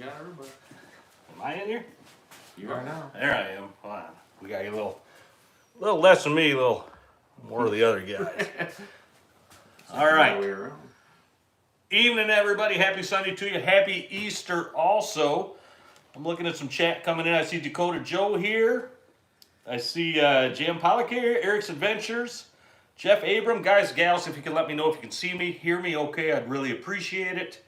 got everybody. Am I in here? You are now. There I am. Hold on. We got a little less than me, a little more of the other guys. All right. Way around. Evening, everybody. Happy Sunday to you. Happy Easter also. I'm looking at some chat coming in. I see Dakota Joe here. I see Jam Pollock here, Eric's Adventures, Jeff Abram. Guys, gals, if you can let me know if you can see me, hear me okay, I'd really appreciate it.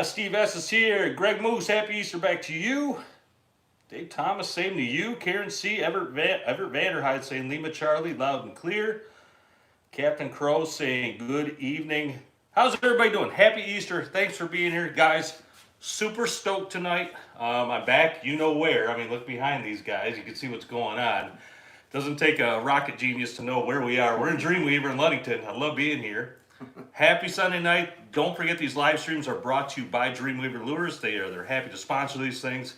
Steve S. is here. Greg Moose, happy Easter back to you. Dave Thomas, same to you. Karen C. Everett Vanderhyde saying Lima Charlie, loud and clear. Captain Crow saying good evening. How's everybody doing? Happy Easter. Thanks for being here, guys. Super stoked tonight. I'm back, you know where. I mean, look behind these guys. You can see what's going on. Doesn't take a rocket genius to know where we are. We're in Dreamweaver in Ludington. I love being here. Happy Sunday night. Don't forget these live streams are brought to you by Dreamweaver Lures. They're happy to sponsor these things.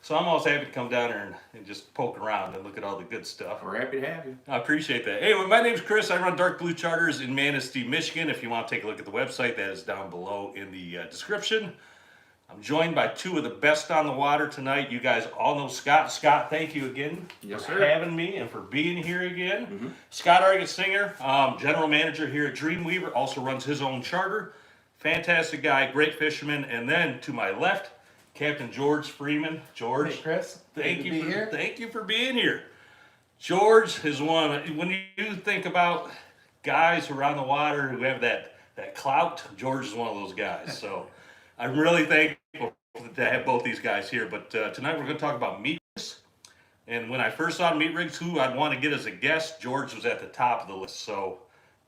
So I'm always happy to come down here and just poke around and look at all the good stuff. We're happy to have you. I appreciate that. Anyway, my name's Chris. I run Dark Blue Charters in Manistee, Michigan. If you want to take a look at the website, that is down below in the description. I'm joined by two of the best on the water tonight. You guys all know Scott. Scott, thank you again for having me and for being here again. Scott Argetsinger, general manager here at Dreamweaver, also runs his own charter. Fantastic guy, great fisherman. And then to my left, Captain George Freeman. George, hey Chris, thank you for being here. George is one. When you think about guys around the water who have that clout, George is one of those guys. So I'm really thankful to have both these guys here. But tonight we're going to talk about meat rigs. And when I first saw meat rigs, who I'd want to get as a guest, George was at the top of the list. So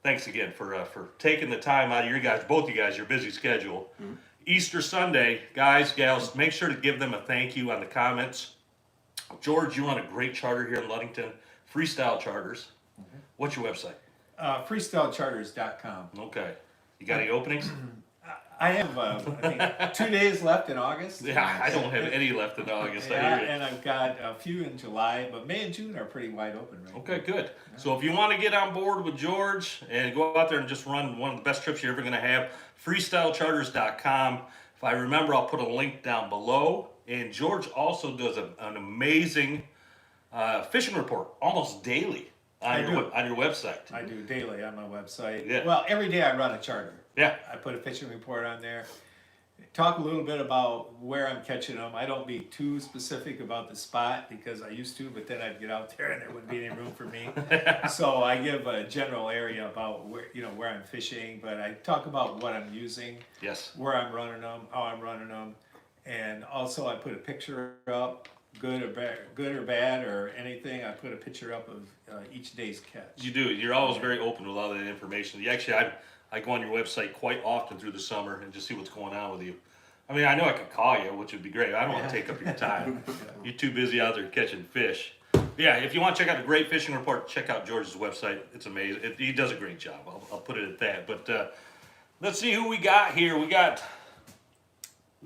thanks again for taking the time out of your guys, both you guys, your busy schedule. Easter Sunday, guys, gals, make sure to give them a thank you on the comments. George, you run a great charter here in Ludington, Freestyle Charters. What's your website? Freestylecharters.com. Okay. You got any openings? I have, I think, 2 days left in August. Yeah, I don't have any left in August. Yeah, and I've got a few in July, but May and June are pretty wide open right Okay, good. Yeah. So if you want to get on board with George and go out there and just run one of the best trips you're ever going to have, freestylecharters.com. If I remember, I'll put a link down below. And George also does an amazing fishing report almost daily on your website. I do daily on my website. Yeah. Well, every day I run a charter. Yeah. I put a fishing report on there. Talk a little bit about where I'm catching them. I don't be too specific about the spot because I used to, but then I'd get out there and there wouldn't be any room for me. So I give a general area about where I'm fishing, but I talk about what I'm using, yes, where I'm running them, how I'm running them, and also I put a picture up, good or bad or anything. I put a picture up of each day's catch. You do. You're always very open with all that information. I go on your website quite often through the summer and just see what's going on with you. I mean, I know I could call you, which would be great. I don't want to take up your time. You're too busy out there catching fish. Yeah, if you want to check out a great fishing report, check out George's website. It's amazing. He does a great job. I'll put it at that. But let's see who we got here. We got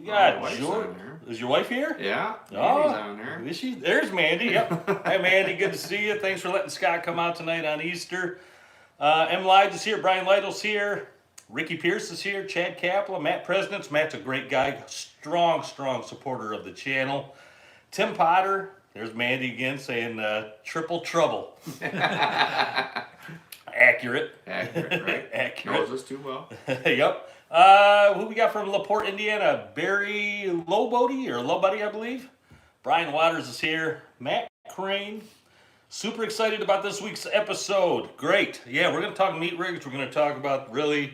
George. Is your wife here? Yeah, Mandy's on there. Is she? There's Mandy. Yep. Hey, Mandy, good to see you. Thanks for letting Scott come out tonight on Easter. M. Lige is here, Brian Lytle's here, Ricky Pierce is here, Chad Kaplan, Matt Presidents. Matt's a great guy, strong supporter of the channel. Tim Potter, there's Mandy again saying triple trouble. Accurate, right? Accurate. Knows us too well. Yep. Who we got from LaPorte, Indiana? Barry Lowbody, I believe. Brian Waters is here, Matt Crane. Super excited about this week's episode. Great. Yeah, we're going to talk meat rigs. We're going to talk about we're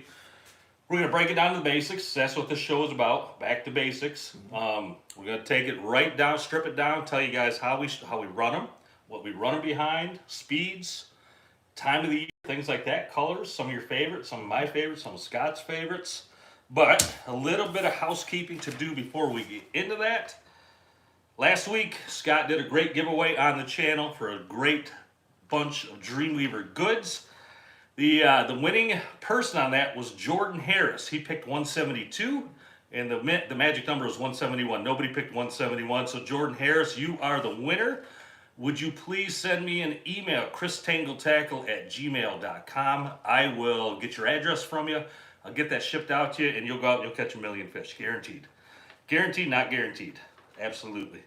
going to break it down to the basics. That's what this show is about. Back to basics. We're going to take it right down, strip it down, tell you guys how we run them, what we run them behind, speeds, time of the year, things like that, colors, some of your favorites, some of my favorites, some of Scott's favorites. But a little bit of housekeeping to do before we get into that. Last week, Scott did a great giveaway on the channel for a great bunch of Dreamweaver goods. The winning person on that was Jordan Harris. He picked 172, and the magic number was 171. Nobody picked 171, so Jordan Harris, you are the winner. Would you please send me an email, christangletackle@gmail.com. I will get your address from you. I'll get that shipped out to you, and you'll go out and you'll catch a million fish, guaranteed. Guaranteed, not guaranteed. Absolutely.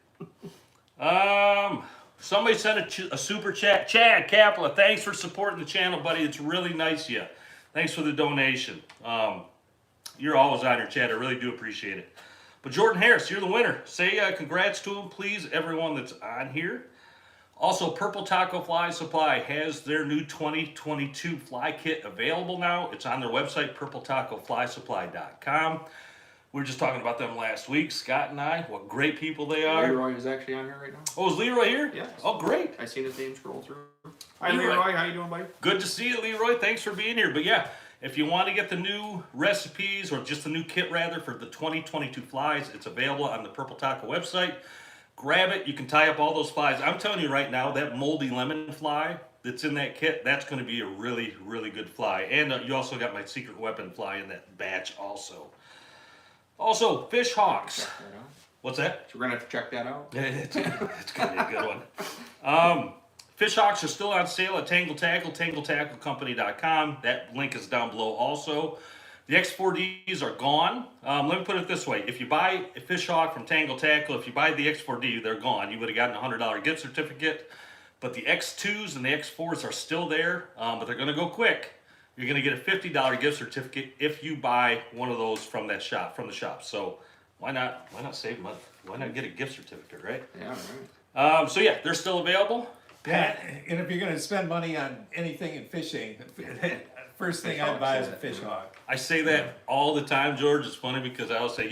Somebody sent a super chat. Chad Kapla, thanks for supporting the channel, buddy. It's really nice of you. Thanks for the donation. You're always on here, Chad. I really do appreciate it. But Jordan Harris, you're the winner. Say congrats to him, please, everyone that's on here. Also, Purple Taco Fly Supply has their new 2022 fly kit available now. It's on their website, purpletacoflysupply.com. We were just talking about them last week, Scott and I. What great people they are. Leroy is actually on here right now. Oh, is Leroy here? Yes. Oh, great. I seen his name scroll through. Hi, Leroy. Leroy. How you doing, buddy? Good to see you, Leroy. Thanks for being here. But yeah, if you want to get the new recipes, or just the new kit rather, for the 2022 flies, it's available on the Purple Taco website. Grab it. You can tie up all those flies. I'm telling you right now, that moldy lemon fly that's in that kit, that's going to be a really, really good fly. And you also got my secret weapon fly in that batch also. Also, fish hawks. Check that out. What's that? So we're gonna have to check that out. It's going to be a good one. Fish hawks are still on sale at Tangle Tackle, tangletacklecompany.com. That link is down below also. The X4Ds are gone. Let me put it this way. If you buy a fish hawk from Tangle Tackle, if you buy the X4D, they're gone. You would have gotten a $100 gift certificate. But the X2s and the X4s are still there, but they're going to go quick. You're going to get a $50 gift certificate if you buy one of those from that shop, from the shop. So why not save money? Why not get a gift certificate, right? Yeah, right. So yeah, they're still available. Yeah, and if you're going to spend money on anything in fishing, first thing I'd buy is a fish hawk. I say that all the time, George. It's funny because I always say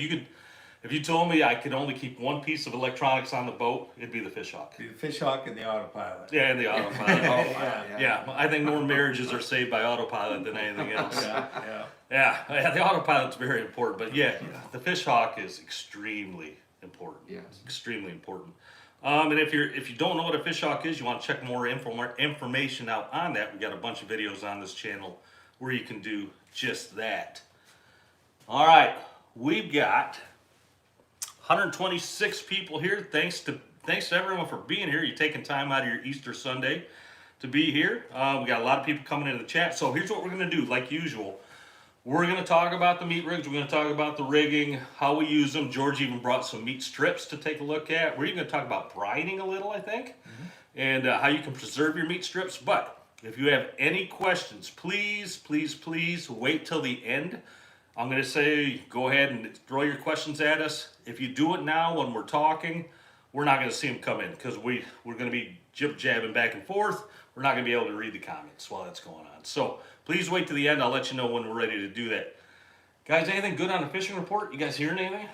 if you told me I could only keep one piece of electronics on the boat, it'd be the fish hawk. The fish hawk and the autopilot. Yeah, and the autopilot. Yeah. Yeah, I think more marriages are saved by autopilot than anything else. Yeah. Yeah, the autopilot's very important. But yeah, the fish hawk is extremely important. Yes. Extremely important. And if you don't know what a fish hawk is, you want to check more information out on that, we got a bunch of videos on this channel where you can do just that. All right, we've got 126 people here. Thanks to everyone for being here. You're taking time out of your Easter Sunday to be here. We got a lot of people coming into the chat. So here's what we're going to do, like usual. We're going to talk about the meat rigs. We're going to talk about the rigging, how we use them. George even brought some meat strips to take a look at. We're even going to talk about brining a little, I think, and how you can preserve your meat strips. But if you have any questions, please, please, please wait till the end. I'm going to say go ahead and throw your questions at us. If you do it now when we're talking, we're not going to see them come in because we're going to be jib-jabbing back and forth. We're not going to be able to read the comments while that's going on. So please wait to the end. I'll let you know when we're ready to do that. Guys, anything good on the fishing report? You guys hearing anything?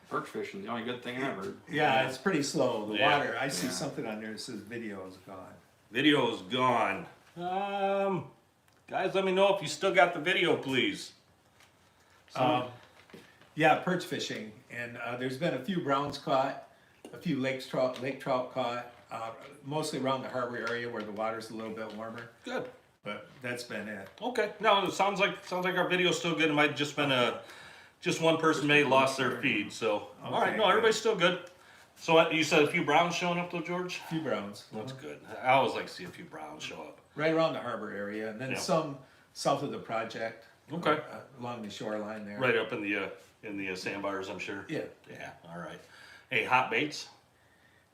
Perch fishing, the only good thing ever. Yeah, it's pretty slow. The Yeah. water, I see Yeah. something on there that says video is gone. Video is gone. Guys, let me know if you still got the video, please. Yeah, perch fishing, and there's been a few browns caught, a few lake trout caught, mostly around the harbor area where the water's a little bit warmer. Good. But that's been it. Okay. No, it sounds like our video's still good. It might have just been just one person may have lost their feed. So all right, no, everybody's still good. So you said a few browns showing up though, George? A few browns. That's good. I always like to see a few browns show up. Right around the harbor area, and then Yeah. some south of the project. Okay. Along the shoreline there. Right up in the sandbars, I'm sure. Yeah. Yeah. All right. Hey, hot baits.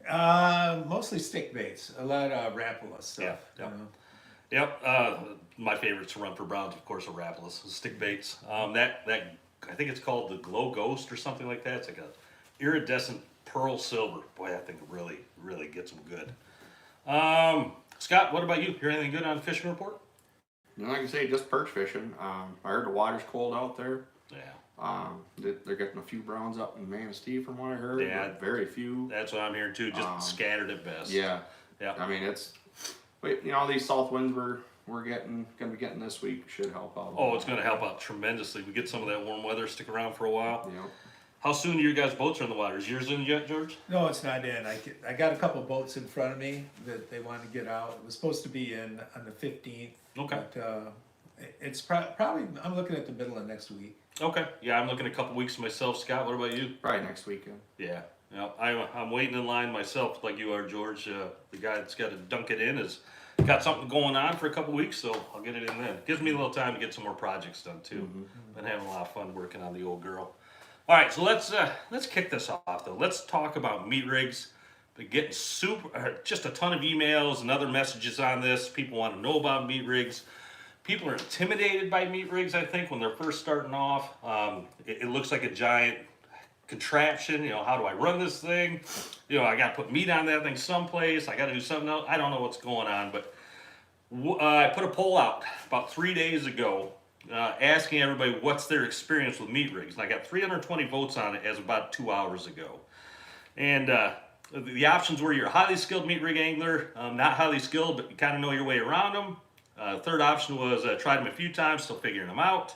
Mostly stick baits. A lot of Rapala stuff. Yeah, yeah. you know. Yep. My favorites to run for browns, of course, are Rapalas, stick baits. That I think it's called the Glow Ghost or something like that. It's like a iridescent pearl silver. Boy, that thing really, really gets them good. Scott, what about you? Hear anything good on the fishing report? You know, like I say, just perch fishing. I heard the water's cold out there. Yeah. They're getting a few browns up in Manistee from what I heard. Yeah. But very few. That's what I'm hearing too. Just scattered at best. Yeah. Yeah. I mean, these south winds we're gonna be getting this week should help out. Oh, it's going to help out tremendously. We get some of that warm weather, stick around for a while. You know. How soon do your guys' boats are in the water? Is yours in yet, George? No, it's not in. I got a couple boats in front of me that they want to get out. It was supposed to be in on the 15th. Okay. But it's probably, I'm looking at the middle of next week. Okay. Yeah, I'm looking a couple weeks myself. Scott, what about you? Probably next weekend. Yeah. Yeah, I'm waiting in line myself, like you are, George. The guy that's got to dunk it in has got something going on for a couple weeks, so I'll get it in then. Gives me a little time to get some more projects done too. Been having a lot of fun working on the old girl. All right, so let's kick this off though. Let's talk about meat rigs. Been getting just a ton of emails and other messages on this. People want to know about meat rigs. People are intimidated by meat rigs, I think, when they're first starting off. It looks like a giant contraption. You know, how do I run this thing? You know, I got to put meat on that thing someplace. I got to do something else. I don't know what's going on, but I put a poll out about 3 days ago asking everybody what's their experience with meat rigs. And I got 320 votes on it as about 2 hours ago. And the options were you're a highly skilled meat rig angler, not highly skilled, but you kind of know your way around them. Third option was tried them a few times, still figuring them out.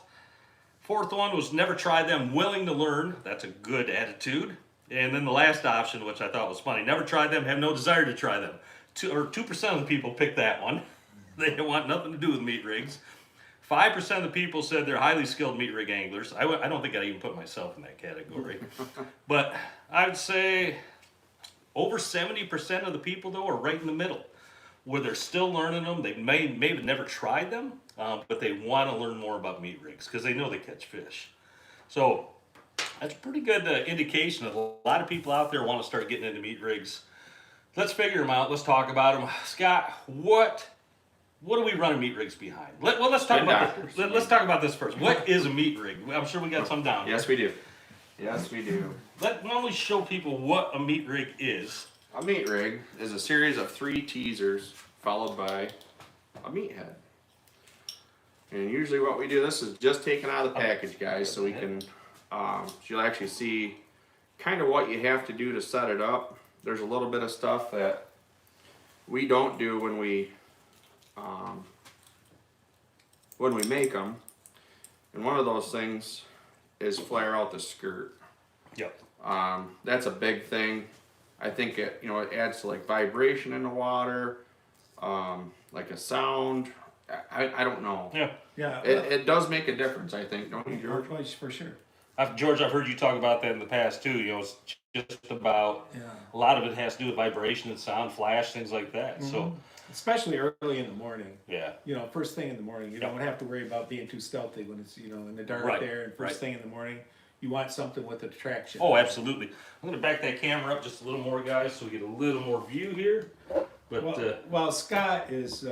Fourth one was never tried them, willing to learn. That's a good attitude. And then the last option, which I thought was funny, never tried them, have no desire to try them. 2% of the people picked that one. They want nothing to do with meat rigs. 5% of the people said they're highly skilled meat rig anglers. I don't think I'd even put myself in that category. But I would say over 70% of the people, though, are right in the middle, where they're still learning them. They may have never tried them, but they want to learn more about meat rigs because they know they catch fish. So that's a pretty good indication that a lot of people out there want to start getting into meat rigs. Let's figure them out. Let's talk about them. Scott, what are we running meat rigs behind? Let's talk about this first. What is a meat rig? I'm sure we got some down. Yes, we do. Yes, we do. Why don't we show people what a meat rig is? A meat rig is a series of 3 teasers followed by a meat head. And usually what we do, this is just taken out of the package, guys, so we can, you'll actually see kind of what you have to do to set it up. There's a little bit of stuff that we don't do when we make them. And one of those things is flare out the skirt. Yep. That's a big thing. I think it adds to like vibration in the water, like a sound. I don't know. Yeah. Yeah. It does make a difference, I think, don't you, George? For sure. George, I've heard you talk about that in the past too. You know, it's just about a lot of it has to do with vibration and sound, flash, things like that. Mm-hmm. So, especially early in the morning. Yeah. You know, first thing in the morning, you don't have to worry about being too stealthy when it's in the dark there. And first thing in the morning, you want something with attraction. Oh, absolutely. I'm going to back that camera up just a little more, guys, so we get a little more view here. But while Scott is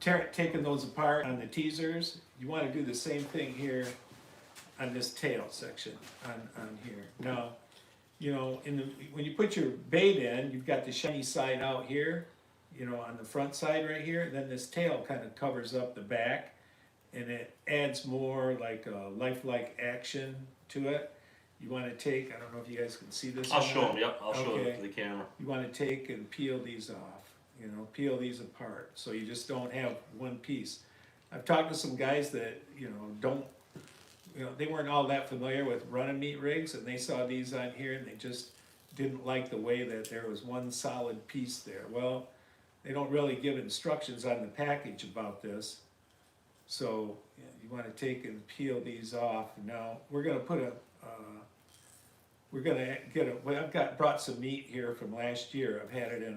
taking those apart on the teasers, you want to do the same thing here on this tail section on here. Now, when you put your bait in, you've got the shiny side out here, on the front side right here, and then this tail kind of covers up the back, and it adds more like a lifelike action to it. You want to take, I don't know if you guys can see this. I'll show them, yep, I'll show them to the camera. You want to take and peel these off, peel these apart, so you just don't have one piece. I've talked to some guys that, they weren't all that familiar with running meat rigs, and they saw these on here, and they just didn't like the way that there was one solid piece there. Well, they don't really give instructions on the package about this. So you want to take and peel these off. Now we're going to put I've brought some meat here from last year. I've had it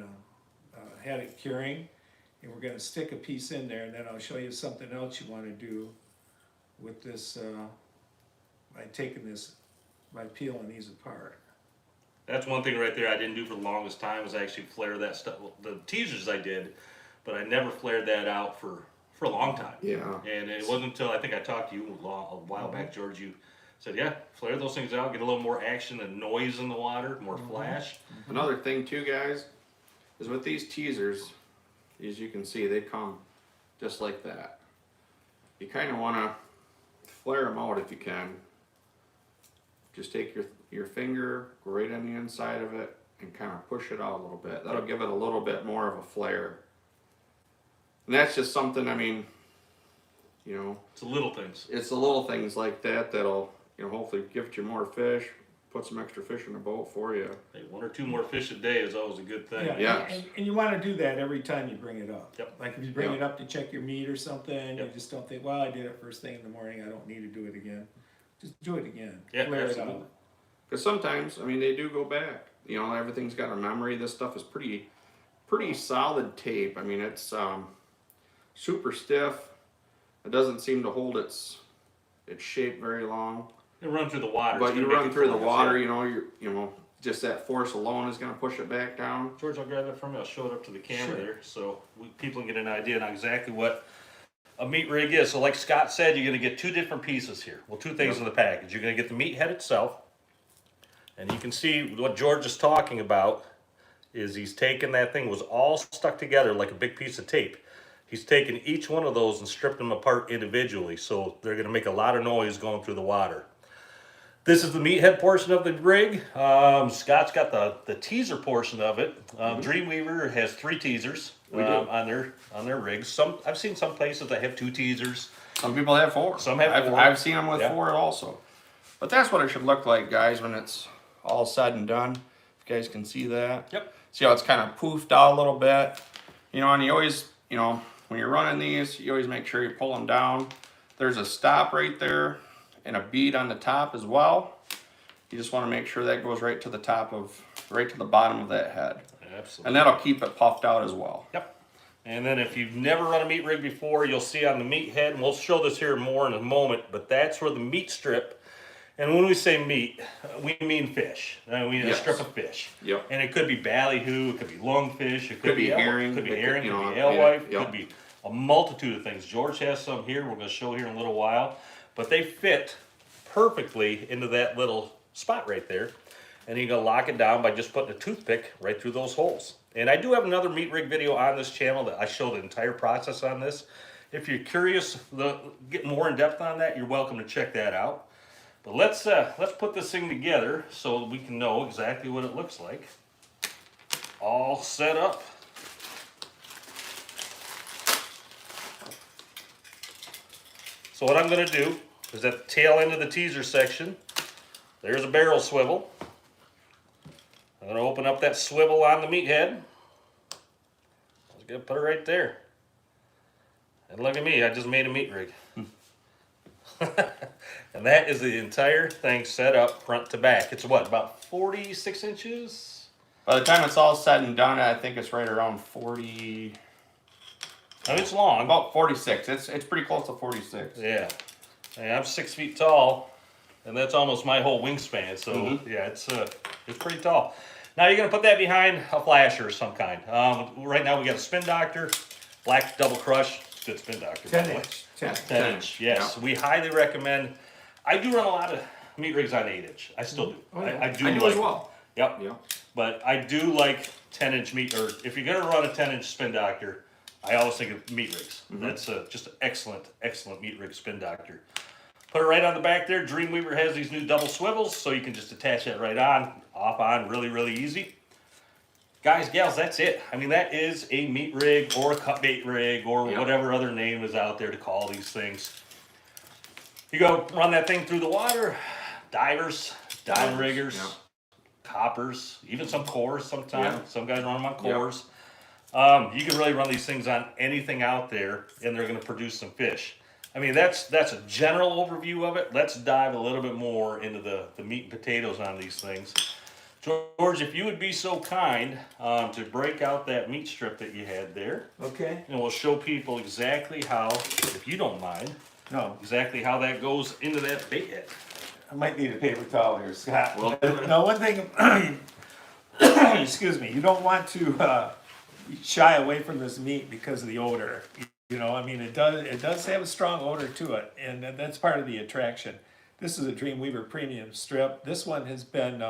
had it curing, and we're going to stick a piece in there, and then I'll show you something else you want to do with this by peeling these apart. That's one thing right there I didn't do for the longest time was actually flare that stuff. Well, the teasers I did, but I never flared that out for a long time. Yeah. And it wasn't until I think I talked to you a while back, George, you said, yeah, flare those things out, get a little more action and noise in the water, more flash. Another thing too, guys, is with these teasers, as you can see, they come just like that. You kind of want to flare them out if you can. Just take your finger, go right on the inside of it, and kind of push it out a little bit. That'll give it a little bit more of a flare. And that's just something, It's the little things. It's the little things like that that'll, hopefully give you more fish, put some extra fish in the boat for you. Hey, 1 or 2 more fish a day is always a good thing. Yeah. And you want to do that every time you bring it up. Yep. Like if you bring it up to check your meat or something, you just don't think, well, I did it first thing in the morning, I don't need to do it again. Just do it again. Yeah, flare absolutely. it out. Because sometimes, they do go back. Everything's got a memory. This stuff is pretty solid tape. It's super stiff. It doesn't seem to hold its shape very long. It run through the water. But It's you gonna make run it through the porous, water, yeah. you know, just that force alone is going to push it back down. George, I'll grab that from you. I'll show it up to the camera Sure. there, so people can get an idea on exactly what a meat rig is. So, like Scott said, you're going to get two different pieces here. Well, two things Yep. in the package. You're going to get the meat head itself, and you can see what George is talking about. Is he's taken that thing was all stuck together like a big piece of tape. He's taken each one of those and stripped them apart individually, so they're going to make a lot of noise going through the water. This is the meathead portion of the rig. Scott's got the teaser portion of it. Dreamweaver has 3 teasers We do. on their rigs. I've seen some places that have 2 teasers. Some people have 4. Some have 4. I've seen them with Yeah. 4 also. But that's what it should look like, guys, when it's all said and done. If you guys can see that. Yep. See how it's kind of poofed out a little bit. You know, and you always, you know, when you're running these, you always make sure you pull them down. There's a stop right there and a bead on the top as well. You just want to make sure that goes right to the right to the bottom of that head. Absolutely. And that'll keep it puffed out as well. Yep. And then if you've never run a meat rig before, you'll see on the meat head, and we'll show this here more in a moment, but that's where the meat strip, and when we say meat, we mean fish. We mean a Yes. strip of fish. Yep. And it could be ballyhoo, it could be lungfish, it could be herring, could be it could, herring, you could know, be alewife, yep. could be a multitude of things. George has some here, we're going to show here in a little while, but they fit perfectly into that little spot right there. And you're going to lock it down by just putting a toothpick right through those holes. And I do have another meat rig video on this channel that I show the entire process on this. If you're curious to get more in depth on that, you're welcome to check that out. But let's put this thing together so we can know exactly what it looks like. All set up. So what I'm going to do is at the tail end of the teaser section, there's a barrel swivel. I'm going to open up that swivel on the meat head. I was going to put it right there. And look at me, I just made a meat rig. And that is the entire thing set up front to back. It's what, about 46 inches? By the time it's all said and done, I think it's right around 40. I mean, it's long. About 46. It's pretty close to 46. Yeah. And I'm 6 feet tall, and that's almost my whole wingspan. So yeah, it's pretty tall. Now you're gonna put that behind a flasher of some kind. Right now we got a Spin Doctor, black double crush. Good Spin Doctor. 10 by the way. inch. 10 inch. Yes, we highly recommend. I do run a lot of meat rigs on 8 inch. I still do. Oh, yeah. I do. I do like, as well. Yep. Yeah. But I do like 10 inch meat, or if you're gonna run a 10 inch Spin Doctor, I always think of meat rigs. That's just an excellent meat rig Spin Doctor. Put it right on the back there. Dreamweaver has these new double swivels, so you can just attach that right on, off on, really easy. Guys, gals, that's it. I mean, that is a meat rig or a cut bait rig or Yep. whatever other name is out there to call these things. You go run that thing through the water, divers, diamond riggers, yeah. coppers, even some cores sometimes. Yeah. Some guys run them on Yeah. cores. You can really run these things on anything out there, and they're going to produce some fish. I mean, that's a general overview of it. Let's dive a little bit more into the meat and potatoes on these things. George, if you would be so kind to break out that meat strip that you had there, Okay. and we'll show people exactly how, if you don't mind, No, exactly how that goes into that bait head. I might need a paper towel here, Scott. Well- Now, one thing, excuse me, you don't want to shy away from this meat because of the odor. You know, I mean, it does have a strong odor to it, and that's part of the attraction. This is a Dreamweaver Premium Strip. This one has been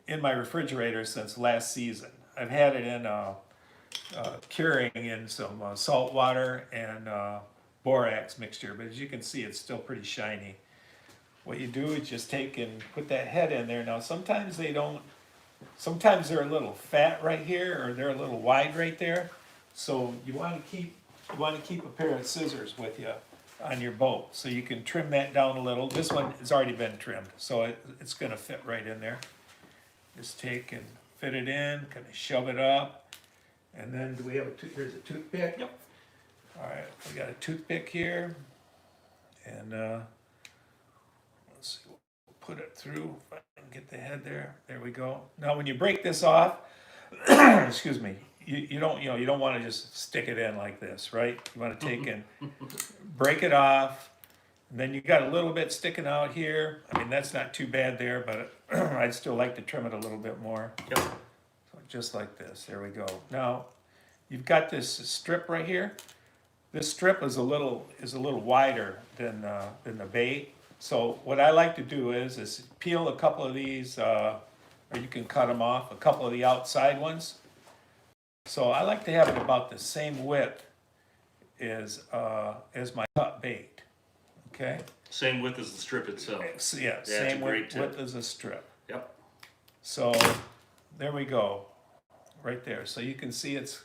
in my refrigerator since last season. I've had it in curing in some salt water and borax mixture, but as you can see, it's still pretty shiny. What you do is just take and put that head in there. Now, sometimes they don't, sometimes they're a little fat right here, or they're a little wide right there. So you want to keep a pair of scissors with you on your boat, so you can trim that down a little. This one has already been trimmed, so it's going to fit right in there. Just take and fit it in, kind of shove it up, and then do we have here's a toothpick? Yep. All right, we got a toothpick here, and let's see, we'll put it through. If I can get the head there. There we go. Now, when you break this off, excuse me, you don't want to just stick it in like this, right? You want to take and break it off, And then you got a little bit sticking out here. I mean, that's not too bad there, but I'd still like to trim it a little bit more. Yep. So just like this, there we go. Now, you've got this strip right here. This strip is a little wider than the bait. So what I like to do is peel a couple of these, or you can cut them off, a couple of the outside ones. So I like to have it about the same width as my cut bait. Okay. Same width as the strip itself. Yeah, it's a same great width tip. as a strip. Yep. So there we go, right there. So you can see it's,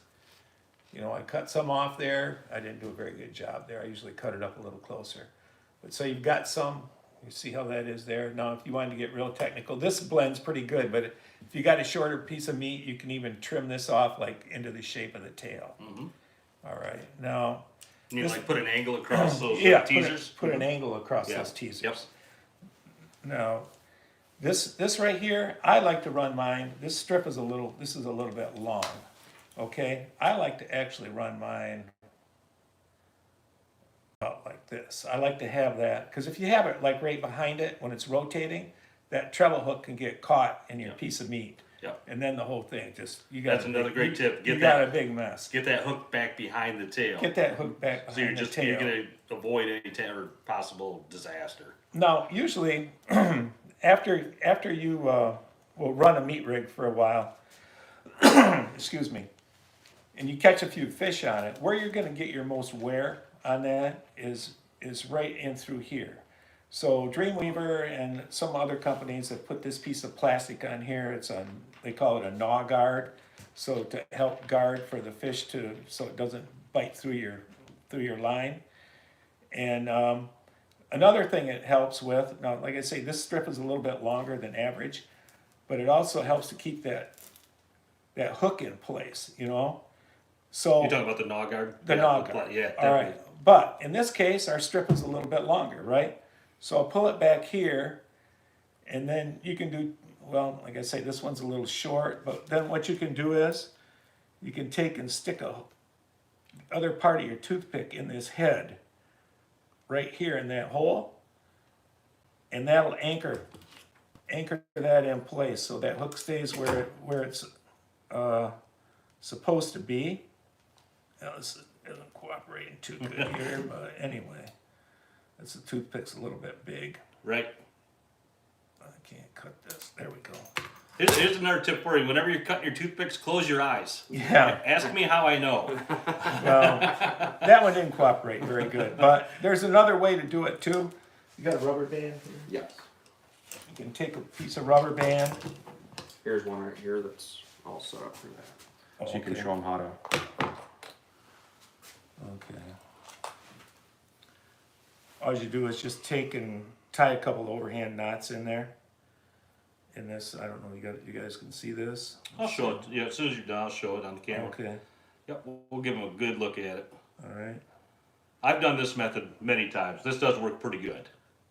you know, I cut some off there. I didn't do a very good job there. I usually cut it up a little closer. But so you've got some, you see how that is there? Now, if you wanted to get real technical, this blends pretty good, but if you got a shorter piece of meat, you can even trim this off like into the shape of the tail. Mm-hmm. All right, now. You this, like put an angle across those yeah, teasers? Put an angle across Yeah. those teasers. Yep. Now, this right here, I like to run mine. This strip is a little bit long. Okay, I like to actually run mine about like this. I like to have that, because if you have it like right behind it when it's rotating, that treble hook can get caught in your piece of meat. Yep. And then the whole thing just, you got That's another great tip. You got a big mess. Get that hook back behind the tail. Get that hook back So you're behind the just you're tail. gonna avoid any possible disaster. Now, usually, after you will run a meat rig for a while, excuse me, and you catch a few fish on it, where you're going to get your most wear on that is right in through here. So Dreamweaver and some other companies have put this piece of plastic on here. They call it a gnaw guard, so to help guard for the fish so it doesn't bite through your line. And another thing it helps with, now like I say, this strip is a little bit longer than average, but it also helps to keep that hook in place, you know? So You're talking about the gnaw guard? the gnaw guard. Yeah, All right. But in this case, our strip is a little bit longer, right? So I'll pull it back here, and then you can do, well, like I say, this one's a little short, but then what you can do is you can take and stick a other part of your toothpick in this head right here in that hole, and that'll anchor that in place so that hook stays where it's supposed to be. Now this isn't cooperating too good here, but anyway, the toothpick's a little bit big. Right. I can't cut this. There we go. Here's another tip for you. Whenever you're cutting your toothpicks, close your eyes. Yeah. Ask me how I know. Well, that one didn't cooperate very good, but there's another way to do it too. You got a rubber band here? Yes. You can take a piece of rubber band. Here's one right here that's all set up for that. So you can Okay. show them how to. Okay. All you do is just take and tie a couple overhand knots in there. In this, I don't know, you guys can see this? I'll show it. Yeah, as soon as you're done, I'll show it on the camera. Okay, Yep, we'll give them a good look at it. all right. I've done this method many times. This does work pretty good.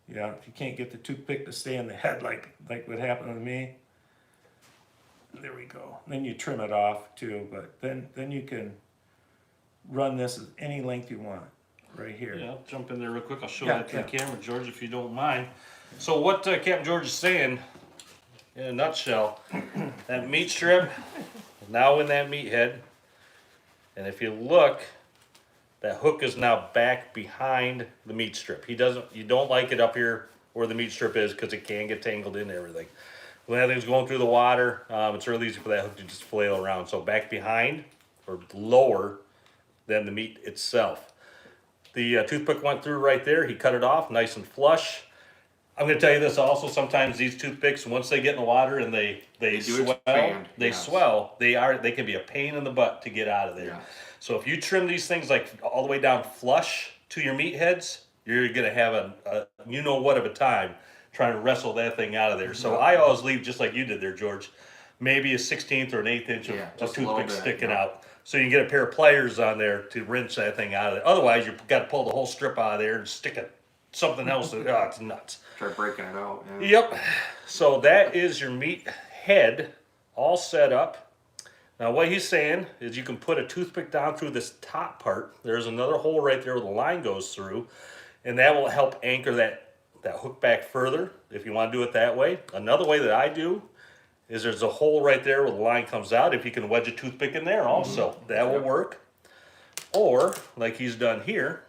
Yeah, if you can't get the toothpick to stay in the head like what happened to me, there we go. Then you trim it off too, but then you can run this at any length you want, right here. Yeah, I'll jump in there real quick. I'll show Yeah, that to yeah. the camera, George, if you don't mind. So what Captain George is saying, in a nutshell, that meat strip is now in that meat head. And if you look, that hook is now back behind the meat strip. You don't like it up here where the meat strip is because it can get tangled in everything. When that thing's going through the water, it's really easy for that hook to just flail around. So back behind or lower than the meat itself. The toothpick went through right there. He cut it off nice and flush. I'm going to tell you this also, sometimes these toothpicks, once they get in the water and they do swell, expand, they yes. swell, they can be a pain in the butt to get out of there. Yeah. So if you trim these things like all the way down flush to your meat heads, you're going to have a you know what of a time trying to wrestle that thing out of there. So I always leave just like you did there, George, maybe a 16th or an 1/8 inch of just a little toothpick bit, sticking yeah. out. So you can get a pair of pliers on there to wrench that thing out of there. Otherwise, you've got to pull the whole strip out of there and stick it something else. It's nuts. Try breaking it out. Yeah. Yep. So that is your meat head all set up. Now what he's saying is you can put a toothpick down through this top part. There's another hole right there where the line goes through. and that will help anchor that hook back further if you want to do it that way. Another way that I do is there's a hole right there where the line comes out. If you can wedge a toothpick in there also, that will work. Or, like he's done here,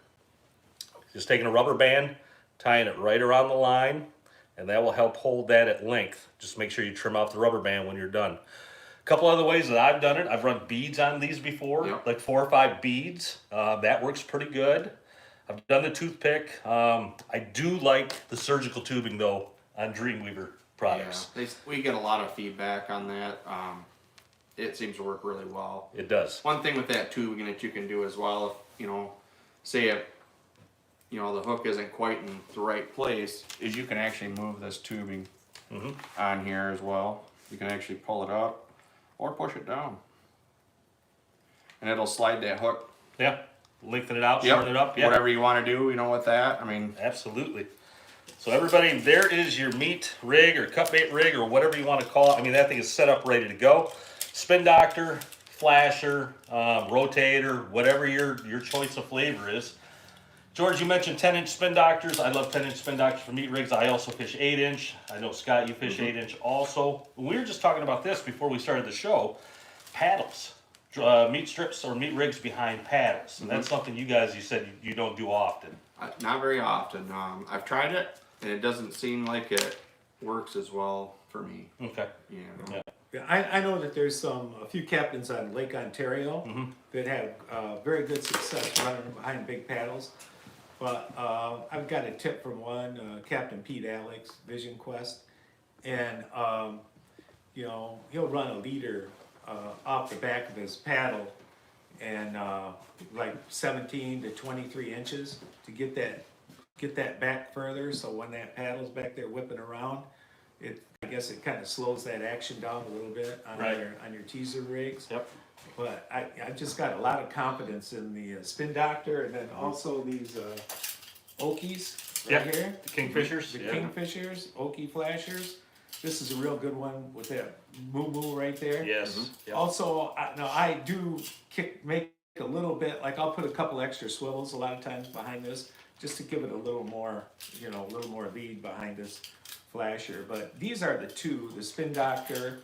just taking a rubber band, tying it right around the line, and that will help hold that at length. Just make sure you trim off the rubber band when you're done. A couple other ways that I've done it, I've run beads on these before, like 4 or 5 beads. That works pretty good. I've done the toothpick. I do like the surgical tubing though on Dreamweaver products. Yeah, we get a lot of feedback on that. It seems to work really well. It does. One thing with that tubing that you can do as well, if you know, say if you know the hook isn't quite in the right place, is you can actually move this tubing on here as well. You can actually pull it up or push it down, and it'll slide that hook. Yeah, lengthen it out, shorten it up. Yeah, whatever you want to do, you know, with that. I mean, absolutely. So everybody, there is your meat rig or cut bait rig or whatever you want to call it. I mean, that thing is set up, ready to go. Spin doctor, flasher, rotator, whatever your choice of flavor is. George, you mentioned 10-inch spin doctors. I love 10-inch spin doctors for meat rigs. I also fish 8-inch. I know, Scott, you fish 8-inch also. We were just talking about this before we started the show. Paddles. Meat strips or meat rigs behind paddles. And that's something you guys, you said you don't do often. not very often. I've tried it, and it doesn't seem like it works as well for me. Okay. You know? Yeah. Yeah, I know that there's a few captains on Lake Ontario that have very good success running behind big paddles. But I've got a tip from one, Captain Pete Alex, Vision Quest, and you know, he'll run a leader off the back of his paddle, and like 17 to 23 inches to get that back further. So when that paddle's back there whipping around, I guess it kind of slows that action down a little bit on your teaser rigs. Yep. But I just got a lot of confidence in the Spin Doctor, and then also these Okies right here. The Kingfishers. The Kingfishers, Okie Flashers. This is a real good one with that moo right there. Yes. Yep. Also, I do make a little bit, like I'll put a couple extra swivels a lot of times behind this, just to give it a little more, you know, a little more lead behind this flasher. But these are the two, the Spin Doctor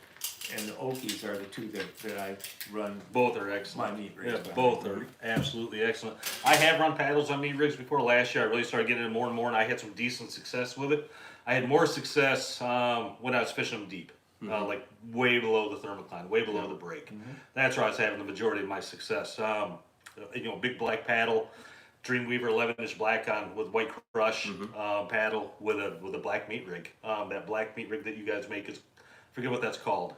and the Okies are the two that I run. Both are excellent. My meat rigs. Yeah, both are absolutely excellent. I have run paddles on meat rigs before. Last year I really started getting in more and more, and I had some decent success with it. I had more success when I was fishing them deep, like way below the thermocline, way below the break. That's where I was having the majority of my success. You know, big black paddle, Dreamweaver 11-inch black on with white crush paddle with a black meat rig. That black meat rig that you guys make is, I forget what that's called.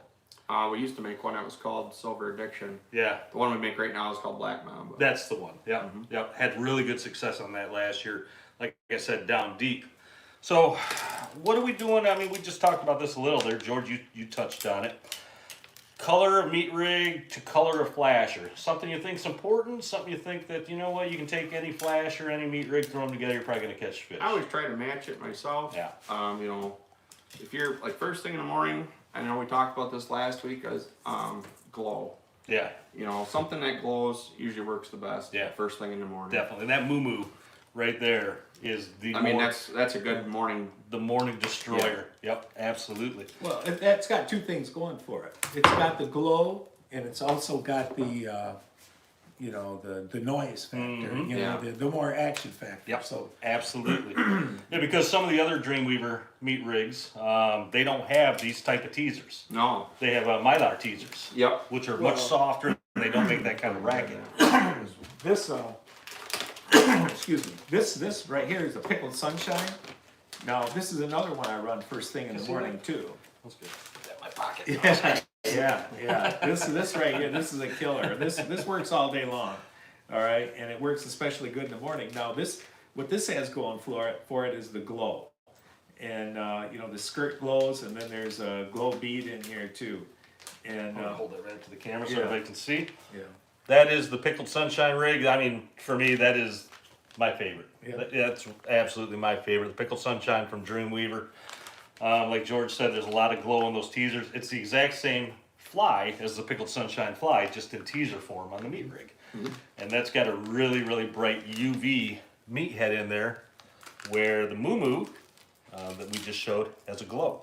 We used to make one that was called Silver Addiction. Yeah. The one we make right now is called Black Mamba. That's the one. Yep. Yep. Had really good success on that last year. Like I said, down deep. So, what are we doing? I mean, we just talked about this a little there, George. You touched on it. Color of meat rig to color of flasher. Something you think's important. Something you think that, you know what, you can take any flasher, any meat rig, throw them together. You're probably gonna catch fish. I always try to match it myself. Yeah. You know, if you're like first thing in the morning, I know we talked about this last week, as glow. Yeah. You know, something that glows usually works the best. Yeah. First thing in the morning. Definitely. And that moo right there is the. I mean, that's a good morning. The morning destroyer. Yeah. Yep. Absolutely. Well, that's got two things going for it. It's got the glow, and it's also got the, you know, the noise factor. You know, the more action factor. Yep. So absolutely. Yeah, because some of the other Dreamweaver meat rigs, they don't have these type of teasers. No. They have Mylar teasers. Yep. Which are much softer, and they don't make that kind of racket. this, excuse me, this right here is a Pickled Sunshine. Now, this is another one I run first thing in the morning too. That's good. Put that in my pocket. Yeah. This right here, this is a killer. This works all day long. All right, and it works especially good in the morning. Now, what this has going for it is the glow, and you know, the skirt glows, and then there's a glow bead in here too. And hold that right to the camera so everybody can see. Yeah. That is the Pickled Sunshine rig. I mean, for me, that is my favorite. Yeah. That's absolutely my favorite. The Pickled Sunshine from Dreamweaver. Like George said, there's a lot of glow on those teasers. It's the exact same fly as the Pickled Sunshine fly, just in teaser form on the meat rig. And that's got a really, really bright UV meat head in there. where the moo that we just showed has a glow.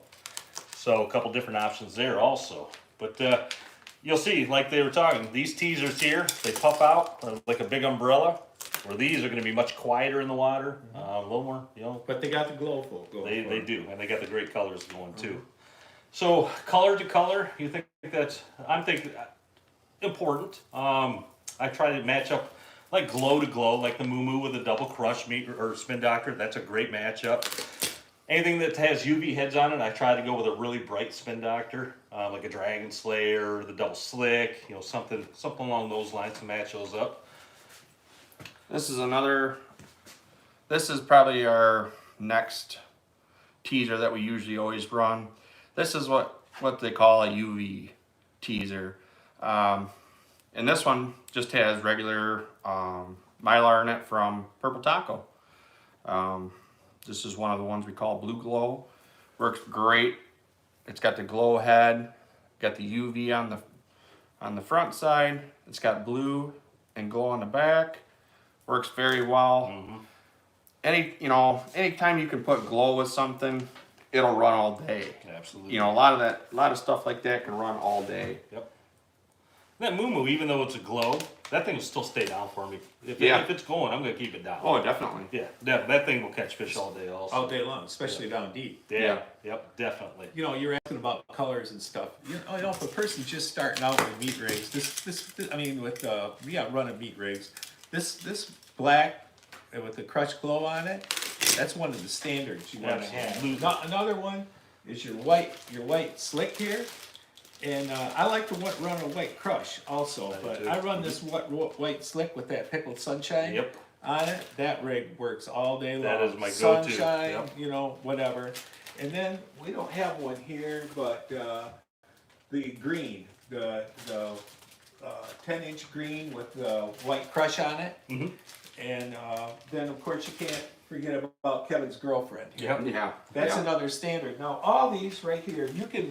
So a couple different options there also. But you'll see, like they were talking, these teasers here, they puff out like a big umbrella, where these are going to be much quieter in the water, a little more, you know. But they got the glow full. They do, and they got the great colors going too. So color to color, you think that's, I'm thinking important. I try to match up like glow to glow, like the moo with a double crush meat or spin doctor. That's a great matchup. Anything that has UV heads on it, I try to go with a really bright spin doctor, like a Dragon Slayer or the double slick, you know, something along those lines to match those up. This is probably our next teaser that we usually always run. This is what they call a UV teaser. And this one just has regular Mylar in it from Purple Taco. This is one of the ones we call Blue Glow. Works great. It's got the glow head, got the UV on the front side. It's got blue and glow on the back. Works very well. Anytime you can put glow with something, it'll run all day. Absolutely. You know, a lot of stuff like that can run all day. Yep. That moo, even though it's a glow, that thing will still stay down for me. If it's going, I'm going to keep it down. Oh, definitely. Yeah, that thing will catch fish all day also. All day long, especially down deep. Yeah. Yep, definitely. You know, you're asking about colors and stuff. You know, if a person's just starting out with meat rigs, this I mean, with running meat rigs, this black with the crushed glow on it, that's one of the standards you want to have. Absolutely. Another one is your white slick here. And I like to run a white crush also, but I run this white slick with that pickled sunshine on it. That rig works all day long. That is my go-to. Sunshine, you know, whatever. And then we don't have one here, but the green, the 10-inch green with the white crush on it. And then of course you can't forget about Kevin's girlfriend. Yeah. That's another standard. Now all these right here,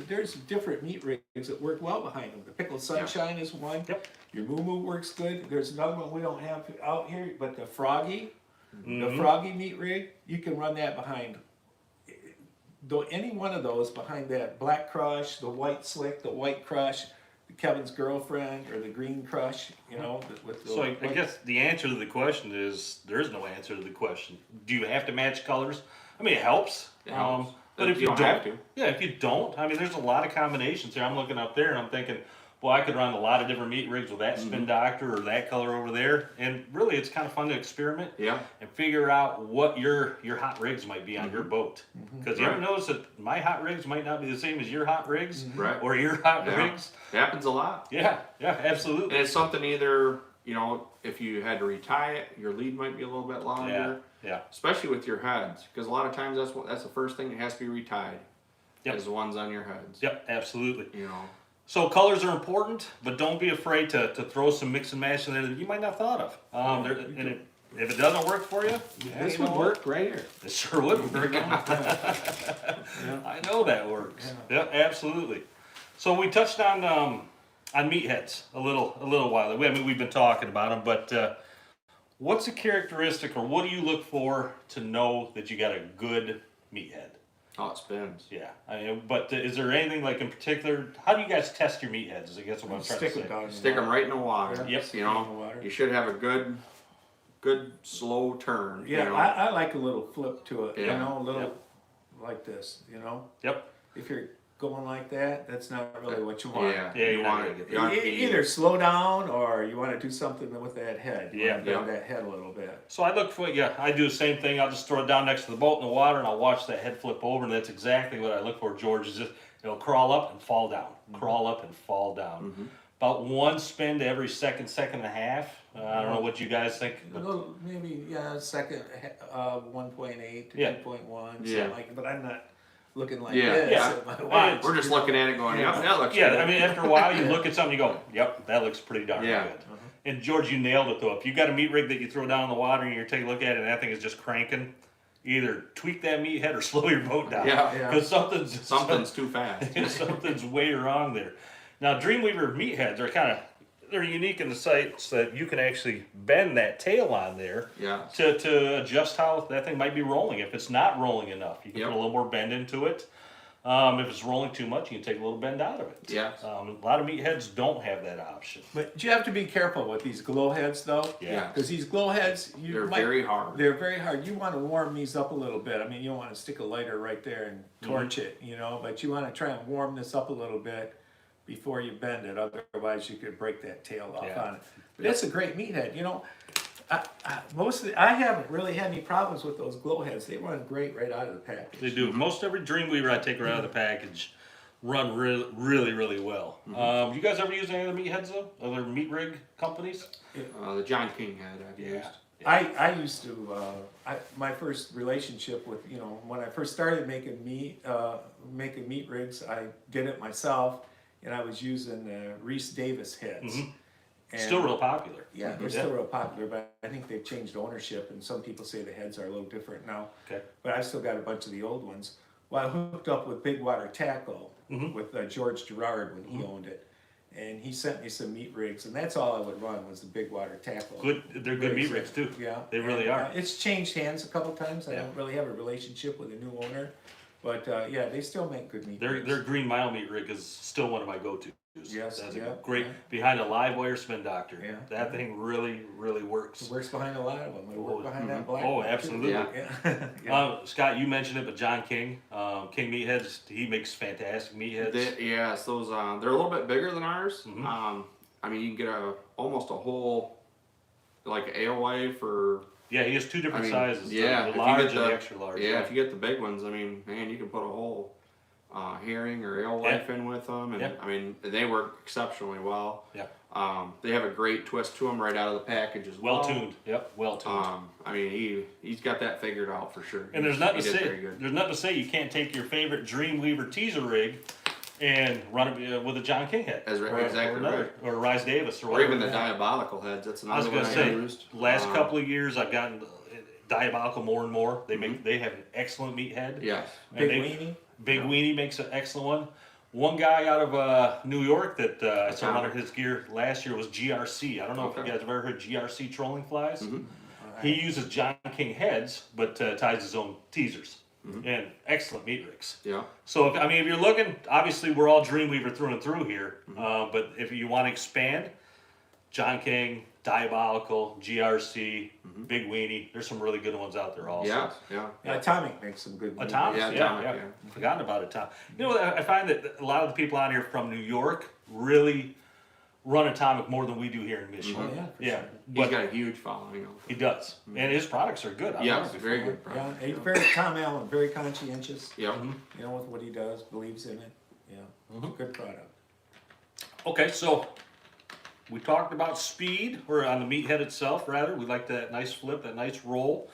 there's different meat rigs that work well behind them. The pickled sunshine is one. Your moo works good. There's another one we don't have out here, but the froggy meat rig, you can run that behind. Any one of those behind that black crush, the white slick, the white crush, Kevin's girlfriend, or the green crush, you know. So I guess the answer to the question is, there is no answer to the question. Do you have to match colors? I mean, it helps. It helps. But if you don't have to. Yeah, if you don't, I mean, there's a lot of combinations here. I'm looking up there and I'm thinking, well, I could run a lot of different meat rigs with that spin doctor or that color over there. And really, it's kind of fun to experiment and figure out what your hot rigs might be on your boat. Because you ever notice that my hot rigs might not be the same as your hot rigs or your hot rigs? It happens a lot. Yeah, absolutely. And it's something either, you know, if you had to retie it, your lead might be a little bit longer. Yeah. Especially with your heads, because a lot of times that's the first thing that has to be retied. Is the ones on your heads. Yep, absolutely. You know. So colors are important, but don't be afraid to throw some mix and match in there that you might not thought of. If it doesn't work for you, this would work right here. It sure would work. I know that works. Yeah, absolutely. So we touched on meatheads a little while ago. I mean, we've been talking about them, but what's a characteristic, or what do you look for to know that you got a good meathead? Oh, it spins. Yeah, I mean, but is there anything like in particular? How do you guys test your meatheads? I guess what I'm trying to say. Stick them right in the water. Yep. You know, you should have a good slow turn. Yeah, you know? I like a little flip to it. Yeah. You know, a little like this. You know. Yep. If you're going like that, that's not really what you want. Yeah, you're you not want gonna it. get that. Either slow down or you want to do something with that head. You want to bend Yeah. that head a little bit. So I look for, I do the same thing. I'll just throw it down next to the boat in the water and I'll watch that head flip over, and that's exactly what I look for, George, is just, it'll crawl up and fall down, crawl up and fall down. About one spin to every second and a half. I don't know what you guys think. A little, maybe, second, 1.8 to 2.1, Yeah. something like, but I'm not looking like Yeah. this. Yeah. at my watch. We're just looking at it going, yep, that looks Yeah, good. I mean, after a while, you look at something, you go, yep, that looks pretty darn Yeah. good. And George, you nailed it though. If you got a meat rig that you throw down in the water and you're taking a look at it and that thing is just cranking, either tweak that meathead or slow your boat down. Yeah. Because something's too fast. something's way wrong there. Now, Dreamweaver meatheads are kind of, they're unique in the sights that you can actually bend that tail on there Yeah. to adjust how that thing might be rolling. If it's not rolling enough, you can Yep. put a little more bend into it. If it's rolling too much, you can take a little bend out of it. Yeah. A lot of meatheads don't have that option. But you have to be careful with these glow heads, though. Yeah. Because these glow heads, They're very hard. They're very hard. You want to warm these up a little bit. I mean, you don't want to stick a lighter right there and torch it, you know. But you want to try and warm this up a little bit before you bend it. Otherwise, you could break that tail off Yeah. on it. But it's a great meathead, you know. I haven't really had any problems with those glow heads. They run great right out of the package. They do. Most every Dreamweaver I take right out of the package run really well. You guys ever use any other meatheads though? Other meat rig companies? The John King head I've used. I used to, my first relationship with, you know, when I first started making meat rigs, I did it myself, and I was using Reese Davis heads. And, Still real popular. yeah, they're still real popular, but I think they've changed ownership, and some people say the heads are a little different now. Okay. But I've still got a bunch of the old ones. Well, I hooked up with Big Water Tackle with George Gerard when he owned it, and he sent me some meat rigs, and that's all I would run was the Big Water Tackle. Good. They're good meat rigs too. Yeah, They really and, are. It's changed hands a couple times. I Yeah. don't really have a relationship with a new owner, but yeah, they still make good meat rigs. Their Green Mile meat rig is still one of my go-tos. Yes, That's yeah, a great yeah. behind a live wire spin doctor. Yeah. That thing really works. It works behind a lot of them. It works behind that black. Oh, one, too. absolutely. Yeah. Yeah. Scott, you mentioned it, but John King, King Meatheads, he makes fantastic meatheads. Yes, those they're a little bit bigger than ours. I mean, you can get almost a whole like alewife for. Yeah, he has two different I mean, sizes. yeah, the if you large get and the extra large. Yeah, if you get the big ones, I mean, man, you can put a whole herring or alewife in with them, and I mean, they work exceptionally well. Yeah. They have a great twist to them right out of the package as well. Well tuned. Yep, well tuned. I mean, he's got that figured out for sure. And there's nothing to He did say. very good. There's nothing to say you can't take your favorite Dreamweaver teaser rig and run it with a John King head, Exactly right. or a Rise Davis, or Or whatever. even the diabolical heads. That's I was another gonna one I say, used. last couple of years I've gotten diabolical more and more. They have an excellent meat head. Yes. And Big weenie. Big Weenie makes an excellent one. One guy out of New York that I saw under his gear last year was GRC. I don't know if you guys have ever heard GRC trolling flies. He uses John King heads, but ties his own teasers. And excellent meat rigs. Yeah. So, if you're looking, obviously we're all Dreamweaver through and through here. But if you want to expand, John King, Diabolical, GRC, Big Weenie, there's some really good ones out there also. Yes. Yeah. Yeah, Atomic makes some good. Atomic, Yeah, yeah, Atomic, yeah. yeah. Forgotten about Atomic. You know, I find that a lot of the people out here from New York really run Atomic more than we do here in Michigan. Oh, yeah, for Yeah, sure. He's but got a huge following. he does, and his products are good. I've Yes, learned before. very good Yeah, product. he's very Tom Allen, very conscientious. Yep. You know, with what he does, believes in it. Yeah, good product. Okay, so we talked about speed, or on the meathead itself, rather. We like that nice flip, that nice roll.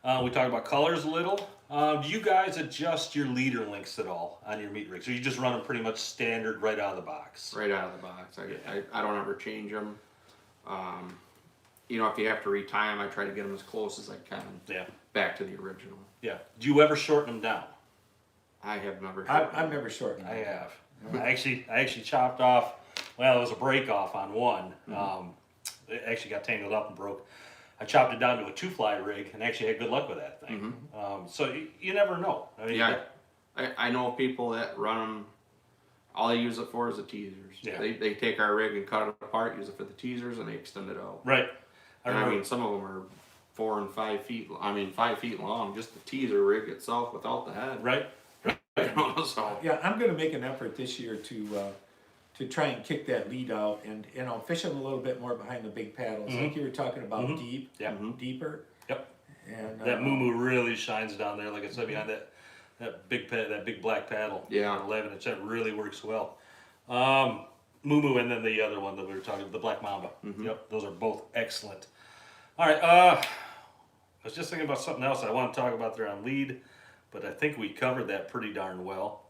We talked about colors a little. Do you guys adjust your leader links at all on your meat rigs? Or you just run them pretty much standard right out of the box? Right out of the box. I don't ever change them. You know, if you have to retie them, I try to get them as close as I can. Yeah. Back to the original. Yeah. Do you ever shorten them down? I have never. I've never shortened. I it. have. I actually chopped off. Well, it was a break off on one. It actually got tangled up and broke. I chopped it down to a 2-fly rig and actually had good luck with that thing. So you never know. I mean, Yeah. I know people that run them. All they use it for is the teasers. Yeah. They take our rig and cut it apart, use it for the teasers, and they extend it out. Right. I mean, some of them are 4 and 5 feet. I mean, 5 feet long. Just the teaser rig itself without the head. Right. You know, so Yeah, I'm going to make an effort this year to try and kick that lead out and fish them a little bit more behind the big paddles, like you were talking about, deep, Yeah. Deeper. Yep. And That moo really shines down there, like I said, behind that big black paddle. Yeah. 11-inch. That really works well. Moo and then the other one that we were talking about, the Black Mamba. Yep, those are both excellent. All right, I was just thinking about something else I want to talk about there on lead, but I think we covered that pretty darn well.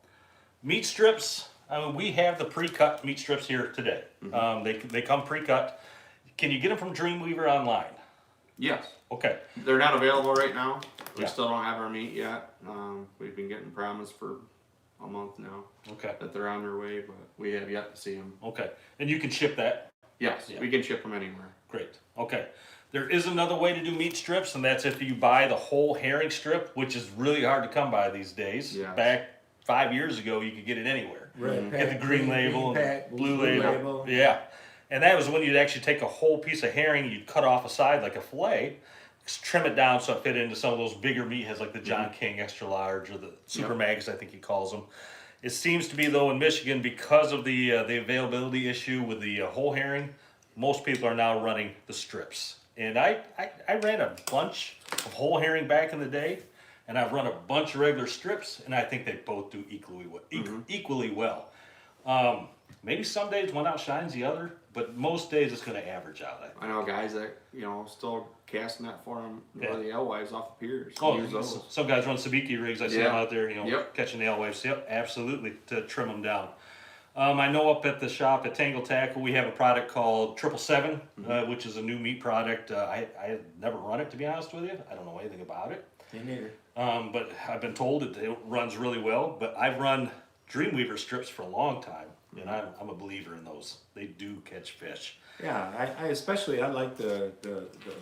Meat strips. I mean, we have the pre-cut meat strips here today. They come pre-cut. Can you get them from Dreamweaver online? yes, Okay. they're not available right now. We Yeah. still don't have our meat yet. We've been getting promised for a month now Okay. that they're on their way, but we have yet to see them. Okay. And you can ship that. Yes, Yeah. we can ship them anywhere. Great. Okay. There is another way to do meat strips, and that's if you buy the whole herring strip, which is really hard to come by these days. Yes. Back 5 years ago, you could get it anywhere. Red Get the green label, pack, and blue label. Yeah. And that was when you'd actually take a whole piece of herring, you'd cut off a side like a fillet, trim it down so it fit into some of those bigger meatheads like the John King extra large or the Super Mags, I think he calls them. It seems to be though in Michigan, because of the availability issue with the whole herring, most people are now running the strips. And I ran a bunch of whole herring back in the day, and I've run a bunch of regular strips, and I think they both do equally well. Maybe some days one outshines the other, but most days it's going to average out. I know guys that, still casting that for them, the alewives off the piers. Oh, Use those. some guys run sabiki rigs. I see them out there, Yep. catching the alewives. Yep, absolutely, to trim them down. I know up at the shop at Tangle Tackle, we have a product called 777, which is a new meat product. I had never run it, to be honest with you. I don't know anything about it. Me neither. But I've been told it runs really well. But I've run Dreamweaver strips for a long time, and I'm a believer in those. They do catch fish. Yeah, I especially like the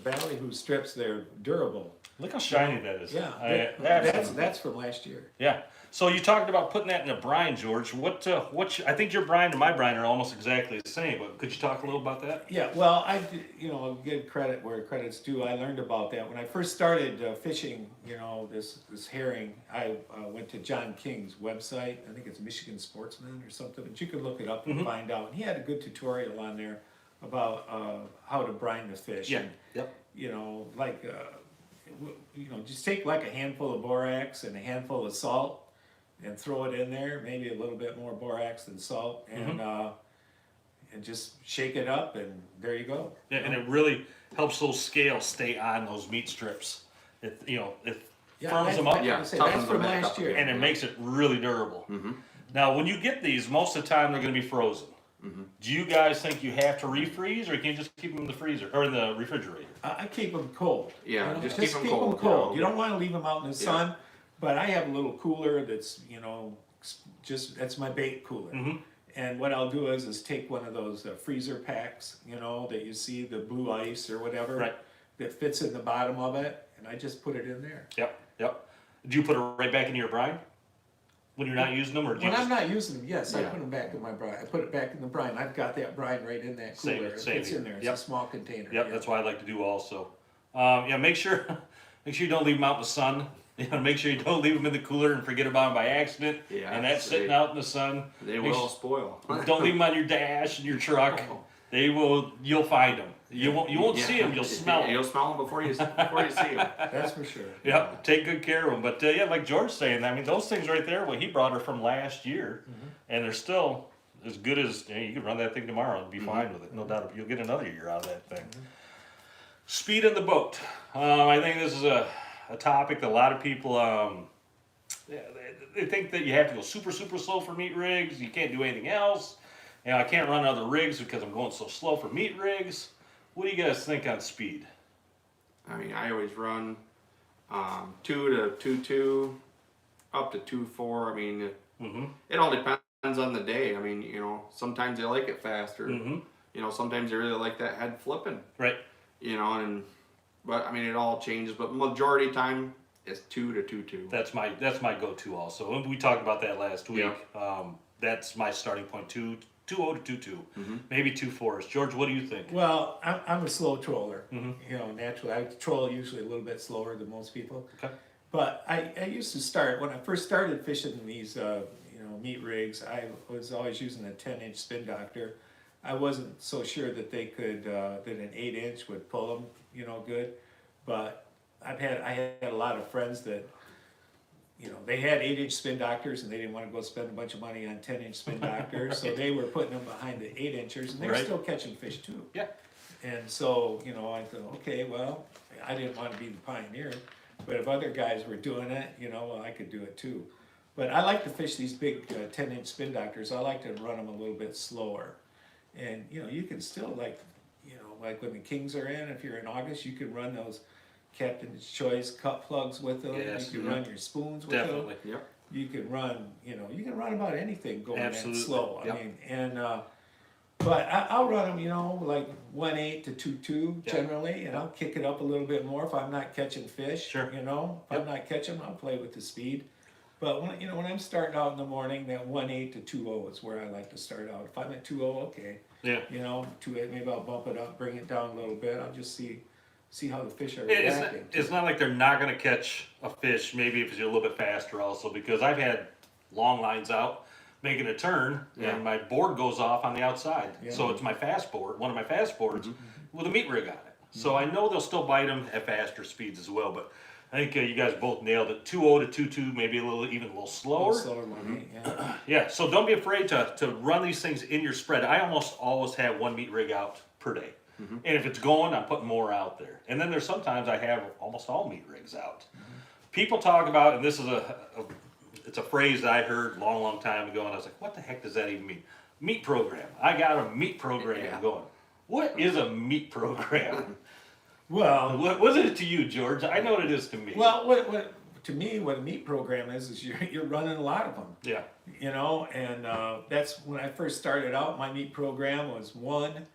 ballyhoo strips. They're durable. Look how shiny that is. Yeah, that's from last year. Yeah. So you talked about putting that in a brine, George. I think your brine and my brine are almost exactly the same, but could you talk a little about that? Yeah, well, I'll give credit where credit's due. I learned about that when I first started fishing. This herring. I went to John King's website. I think it's Michigan Sportsman or something, but you can look it up and find out. And he had a good tutorial on there about how to brine the fish. Yeah. And, Yep. just take like a handful of borax and a handful of salt and throw it in there, maybe a little bit more borax than salt, and just shake it up, and there you go. Yeah, and it really helps those scales stay on those meat strips. It firms them up, Yeah, that's toughens from them back last up year. and it makes it really durable. Now, when you get these, most of the time they're going to be frozen. Do you guys think you have to refreeze, or you can just keep them in the freezer or in the refrigerator? I keep them cold. Yeah, You know, just keep 'em cold, yeah. You don't want to leave them out in the sun, but I have a little cooler that's that's my bait cooler. And what I'll do is take one of those freezer packs, that you see, the blue ice or whatever, Right. that fits in the bottom of it, and I just put it in there. Yep. Do you put it right back into your brine when you're not using them, or do you When just... I'm not using them, yes, I Yeah. put them back in my brine. I put it back in the brine. I've got that brine right in that Same- cooler. It same fits here. in there. It's Yep. a small container. Yep, yeah. that's what I like to do also. Make sure you don't leave them out in the sun. Make sure you don't leave them in the cooler and forget about them by accident. Yeah, And that's sitting out in the sun. They Make will s- spoil. Don't leave them on your dash in your truck. They will. You'll find them. You won't see them. You'll smell them. You'll smell them before you see them. That's for sure. Yep. Take good care of them. But like George's saying, I mean, those things right there. Well, he brought her from last year, and they're still as good as you could run that thing tomorrow and be fine with it. No doubt, you'll get another year out of that thing. Speed in the boat. I think this is a topic that a lot of people they think that you have to go super slow for meat rigs. You can't do anything else. I can't run other rigs because I'm going so slow for meat rigs. What do you guys think on speed? I mean, I always run 2 to 2.2, up to 2.4. I mean, it all depends on the day. I mean, sometimes they like it faster. Sometimes they really like that head flipping. Right. But I mean, it all changes. But majority of time, it's 2 to 2.2. That's my go-to also. And we talked about that last week. That's my starting point. 2.0 to 2.2, maybe 2.4. George, what do you think? Well, I'm a slow troller. Naturally, I troll usually a little bit slower than most people. Okay. But I used to start, when I first started fishing these, meat rigs, I was always using a 10-inch spin doctor. I wasn't so sure that they could, that an 8-inch would pull them, good. But I had a lot of friends that, they had 8-inch spin doctors and they didn't want to go spend a bunch of money on 10-inch spin doctors, so they were putting them behind the 8-inchers, and they were Right. still catching fish too. Yeah. And so, I thought, okay, well, I didn't want to be the pioneer, but if other guys were doing it, well, I could do it too. But I like to fish these big 10-inch spin doctors. I like to run them a little bit slower. And, you can still, like when the Kings are in, if you're in August, you can run those Captain's Choice cut plugs with them. Yes. You can run your spoons with Definitely. them. Yep. You can run, you can run about anything going Absolutely. that slow. Yep. I mean, and But I'll run them, you know, like 1.8 to 2.2 Yeah. generally, and I'll kick it up a little bit more if I'm not catching fish. Sure. You know, if I'm not catching them, I'll play with the speed. But when, you know, when I'm starting out in the morning, that 1.8 to 2.0 is where I like to start out. If I'm at 2.0, okay. Yeah. You know, 2.8, maybe I'll bump it up, bring it down a little bit. I'll just see how the fish are It's not, reacting. it's not like they're not going to catch a fish, maybe if you're a little bit faster also, because I've had long lines out making a turn Yeah. and my board goes off on the outside. Yeah. So it's my fast board, one of my fast boards with a meat rig on it. So I know they'll still bite them at faster speeds as well, but I think you guys both nailed it. 2.0 to 2.2, maybe even a little slower. Slower 1.8, yeah. Yeah, so don't be afraid to run these things in your spread. I almost always have one meat rig out per day. And if it's going, I'm putting more out there. And then there's sometimes I have almost all meat rigs out. People talk about, and this is it's a phrase that I heard a long, long time ago, and I was like, what the heck does that even mean? Meat program. I got a meat program Yeah. going. What is a meat program? Well, What was it to you, George? I know what it is to me. well, what to me, what a meat program is you're running a lot of them. Yeah. You know, and that's when I first started out. My meat program was one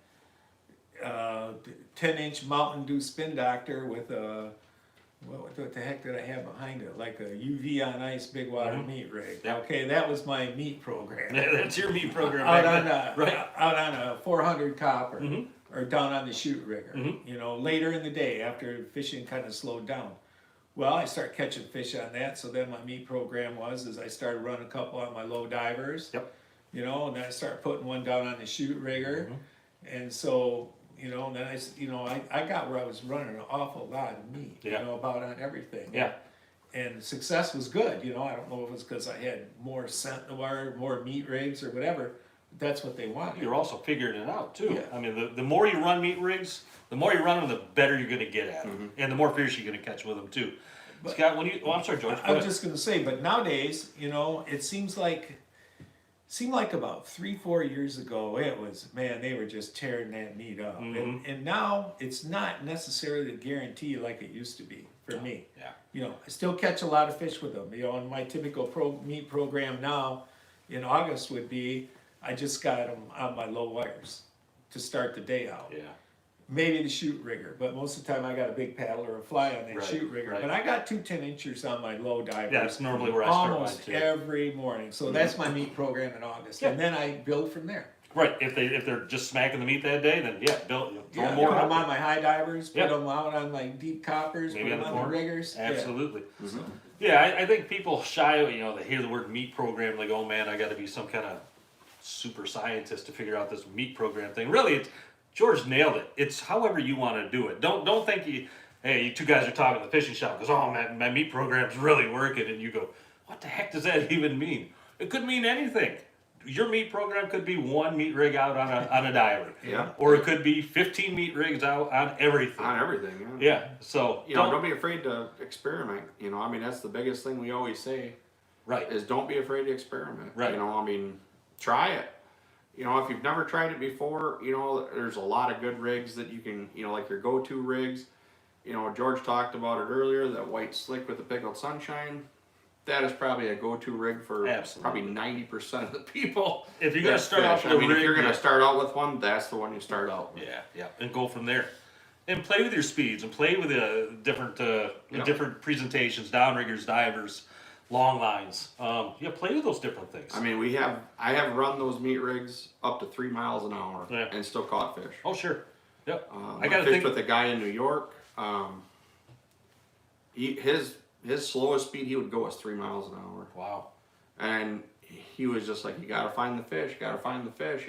10-inch Mountain Dew Spin Doctor with a what the heck did I have behind it? Like a UV on ice big water meat rig. Yeah. Okay, that was my meat program. That's your meat program. out back on then. a Right. out on a 400 copper or down on the shoot rigger. You know, later in the day after fishing kind of slowed down. Well, I started catching fish on that, so then my meat program was I started running a couple on my low divers. Yep. You know, and then I started putting one down on the shoot rigger, and so you know, and then I got where I was running an awful lot of meat. Yeah. You know, about on everything. Yeah. And success was good. You know, I don't know if it was because I had more scent or more meat rigs or whatever. But that's what they wanted. You're also figuring it out too. Yeah. I mean, the more you run meat rigs, the more you run them, the better you're going to get at them, and the more fish you're going to catch with them too. Scott, I'm sorry, George. I was just gonna say, but nowadays, you know, it seemed like about 3-4 years ago, it was, man, they were just tearing that meat up. And now it's not necessarily a guarantee like it used to be for me. Yeah. You know, I still catch a lot of fish with them. You know, and my typical meat program now in August would be, I just got them on my low wires to start the day out. Yeah. Maybe the shoot rigger, but most of the time I got a big paddle or a fly on that Right, shoot rigger. right. But I got 2 10-inchers on my low divers. Yeah, that's normally where I start mine almost too. every morning. So that's my meat program in August, and then I build from there. Right. If they're just smacking the meat that day, then yeah, throw Yeah, more put out them on there. my high divers, Yeah. put them out on my deep coppers, Maybe put them on the on the corn. riggers. Absolutely. Yeah, I think people shy. You know, they hear the word meat program, like, oh man, I got to be some kind of super scientist to figure out this meat program thing. Really, it's George nailed it. It's however you want to do it. Don't think you two guys are talking in the fishing shop because oh man, my meat program's really working, and you go, what the heck does that even mean? It could mean anything. Your meat program could be one meat rig out on a diver. Yeah. Or it could be 15 meat rigs out on everything. On everything, yeah. Yeah. So You know, don't be afraid to experiment. You know, I mean, that's the biggest thing we always say right. is don't be afraid to experiment. Right. You know, I mean, try it. You know, if you've never tried it before, you know, there's a lot of good rigs that you can, you know, like your go-to rigs. You know, George talked about it earlier, that white slick with the pickled sunshine. That is probably a go-to rig for Absolutely. probably 90% of the people. If you're gonna that start off fish. with I a mean, if you're rig, gonna yeah. start out with one, that's the one you start out with. Yeah, and go from there, and play with your speeds, and play with the different presentations, downriggers, divers, long lines. Play with those different things. I mean, I have run those meat rigs up to 3 miles an hour Yeah. and still caught fish. Oh sure, yep. I got fished with a guy in New York. His slowest speed he would go was 3 miles an hour, Wow. and he was just like, you gotta find the fish,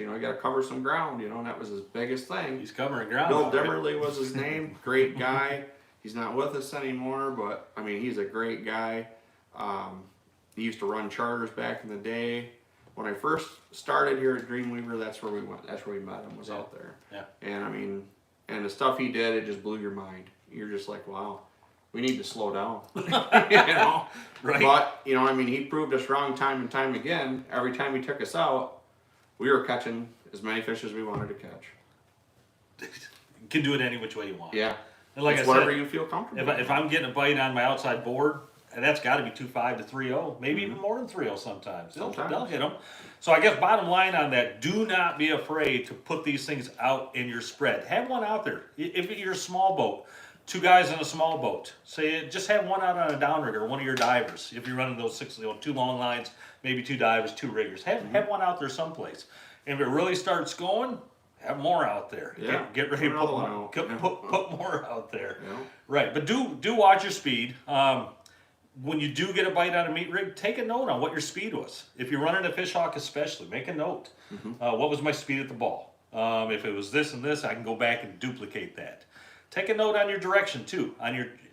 you know, you gotta cover some ground, you know, and that was his biggest thing. He's covering ground. Bill out there. Demmerly was his name, great guy. He's not with us anymore, but I mean, he's a great guy. He used to run charters back in the day. When I first started here at Dreamweaver, that's where we went. That's where we met him, was out there. Yeah. And I mean, and the stuff he did, it just blew your mind. You're just like, wow, we need to slow down. You know? Right. But, you know, I mean, he proved us wrong time and time again. Every time he took us out, we were catching as many fish as we wanted to catch. You can do it any which way you want. Yeah. And like it's I whatever said, you feel comfortable. if I'm getting a bite on my outside board, and that's got to be 2.5 to 3.0, maybe even more than 3.0 sometimes. Sometimes. They'll hit them. So I guess bottom line on that, do not be afraid to put these things out in your spread. Have one out there. If you're a small boat, 2 guys in a small boat, say just have one out on a downrigger, one of your divers. If you're running those 6, 2 long lines, maybe 2 divers, 2 riggers, have one out there someplace. And if it really starts going, have more out there. Yeah. Get ready to Put put another one more, out. put more out there. Yeah. Right, but do watch your speed. When you do get a bite on a meat rig, take a note on what your speed was. If you're running a fish hawk especially, make a note. What was my speed at the ball? If it was this and this, I can go back and duplicate that. Take a note on your direction too.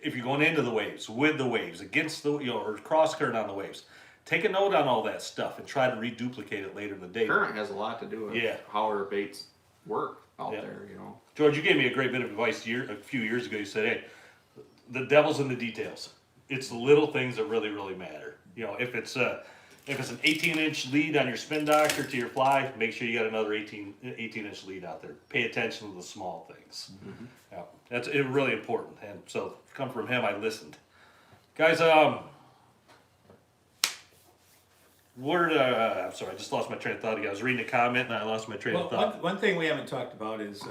If you're going into the waves, with the waves, against the or cross current on the waves. Take a note on all that stuff and try to reduplicate it later in the day. Current has a lot to do with how our baits work out there, George, you gave me a great bit of advice a few years ago. You said, hey, the devil's in the details. It's the little things that really, really matter. If it's an 18-inch lead on your spin doctor to your fly, make sure you got another 18-inch lead out there. Pay attention to the small things. Yeah, that's really important. And so, come from him, I listened. Guys, I'm sorry, I just lost my train of thought again. I was reading a comment and I lost my train of thought. One thing we haven't talked about is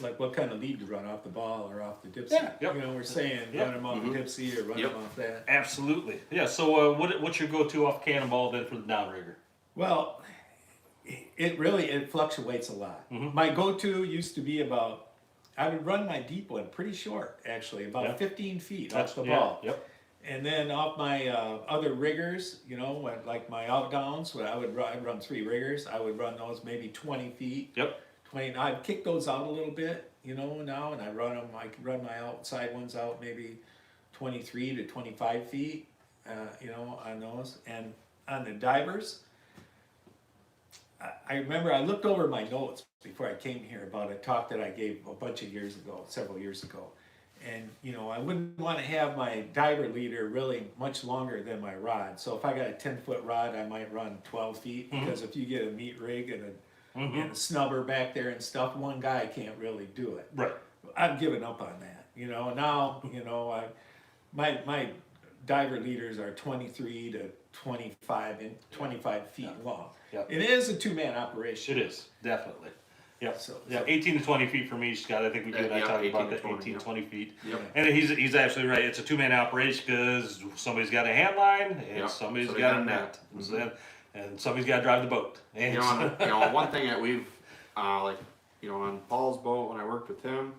like what kind of lead to run, off the ball or off the dipsy. Yeah, yep. We're saying run them off the dipsy or run them off that. Absolutely. Yeah, so what's your go-to off cannonball then for the downrigger? Well, it fluctuates a lot. My go-to used to be I would run my deep one pretty short, actually, about 15 feet off the ball. Yep. And then off my other riggers, like my outdowns, I'd run 3 riggers. I would run those maybe 20 feet. Yep. 20. I'd kick those out a little bit, now, and I run them. I could run my outside ones out maybe 23 to 25 feet, on those. And on the divers, I remember I looked over my notes before I came here about a talk that I gave several years ago. And, I wouldn't want to have my diver leader really much longer than my rod. So if I got a 10-foot rod, I might run 12 feet, because if you get a meat rig and a snubber back there and stuff, one guy can't really do it. Right. I've given up on that. Now, my diver leaders are 23 to 25 feet long. Yep. It is a 2-man operation. It is, definitely. Yep. So 18 to 20 feet from each, Scott. I think we did. I talked about that. 18 to 20 feet. And he's absolutely right. It's a 2-man operation because somebody's got a hand line and somebody's got a net. And somebody's got to drive the boat. And one thing that we've, on Paul's boat when I worked with him,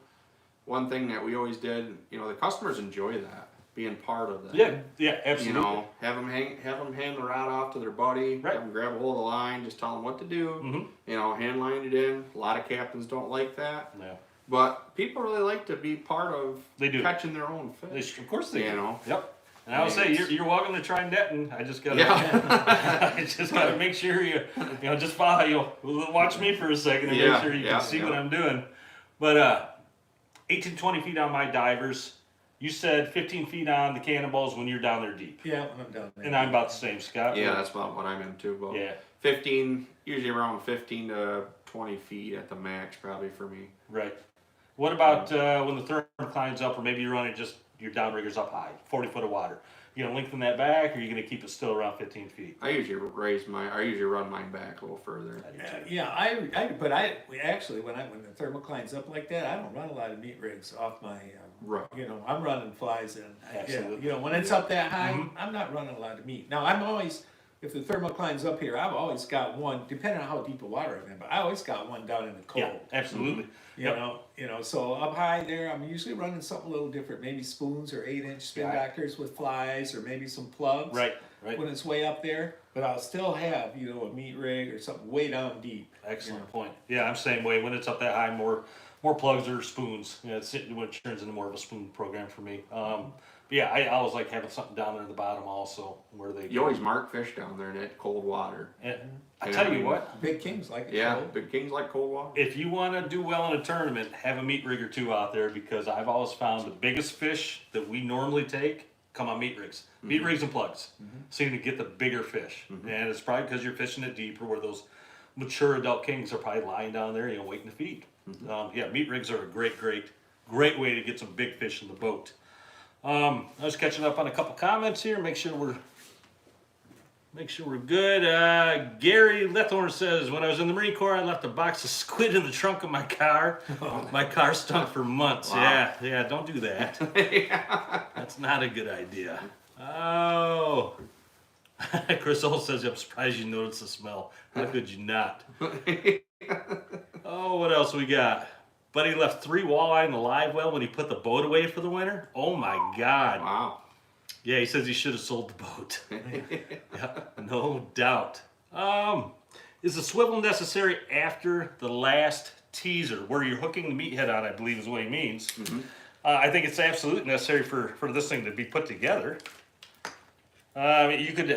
one thing that we always did, the customers enjoy that, being part of that. Yeah, absolutely. Have them hand the rod off to their buddy, Right. have them grab a hold of the line, just tell them what to do, hand line it in. A lot of captains don't like that. Yeah. But people really like to be part of catching their own fish. Of course they do. know. Yep. And I would say you're welcome to try netting. I just gotta, I just gotta make sure you just follow. Watch me for a second and make sure you can see what I'm doing. But 18, 20 feet on my divers. You said 15 feet on the cannonballs when you're down there deep. Yeah, when I'm down there. And I'm about the same, Scott. Yeah, that's about what I'm into. About 15, usually around 15 to 20 feet at the max, probably for me. Right. What about when the therm climbs up, or maybe you're running just your downriggers up high, 40 foot of water? You gonna lengthen that back, or are you gonna keep it still around 15 feet? I usually run mine back a little further. But actually when the thermal climbs up like that, I don't run a lot of meat rigs off my. Right. I'm running flies and Absolutely. when it's up that high, I'm not running a lot of meat. Now I'm always, if the thermal climbs up here, I've always got one, depending on how deep the water I'm in, but I always got one down in the cold. Yeah, absolutely. So up high there, I'm usually running something a little different, maybe spoons or 8-inch spin doctors with flies, or maybe some plugs. Right. When it's way up there, but I'll still have a meat rig or something way down deep. Excellent point. Yeah, I'm the same way. When it's up that high, more plugs or spoons. It's what turns into more of a spoon program for me. I always like having something down there at the bottom also, where they. You always mark fish down there in that cold water. And I tell you what. Big kings like it. Yeah, cold. big kings like cold water. If you want to do well in a tournament, have a meat rig or two out there, because I've always found the biggest fish that we normally take come on meat rigs. Meat rigs and plugs seem to get the bigger fish. And it's probably because you're fishing it deeper, where those mature adult kings are probably lying down there, waiting to feed. Meat rigs are a great way to get some big fish in the boat. I was catching up on a couple comments here. Make sure we're good. Gary Lethorn says, when I was in the Marine Corps, I left a box of squid in the trunk of my car. My car stunk for months. Wow. Yeah, don't do that. Yeah. That's not a good idea. Oh. Chris Old says, I'm surprised you noticed the smell. How could you not? Oh, what else we got? Buddy left 3 walleye in the live well when he put the boat away for the winter. Oh my God. Wow. Yeah, he says he should have sold the boat. Yeah, no doubt. Is the swivel necessary after the last teaser, where you're hooking the meathead on, I believe is what he means. Mm-hmm. I think it's absolutely necessary for this thing to be put together. You could,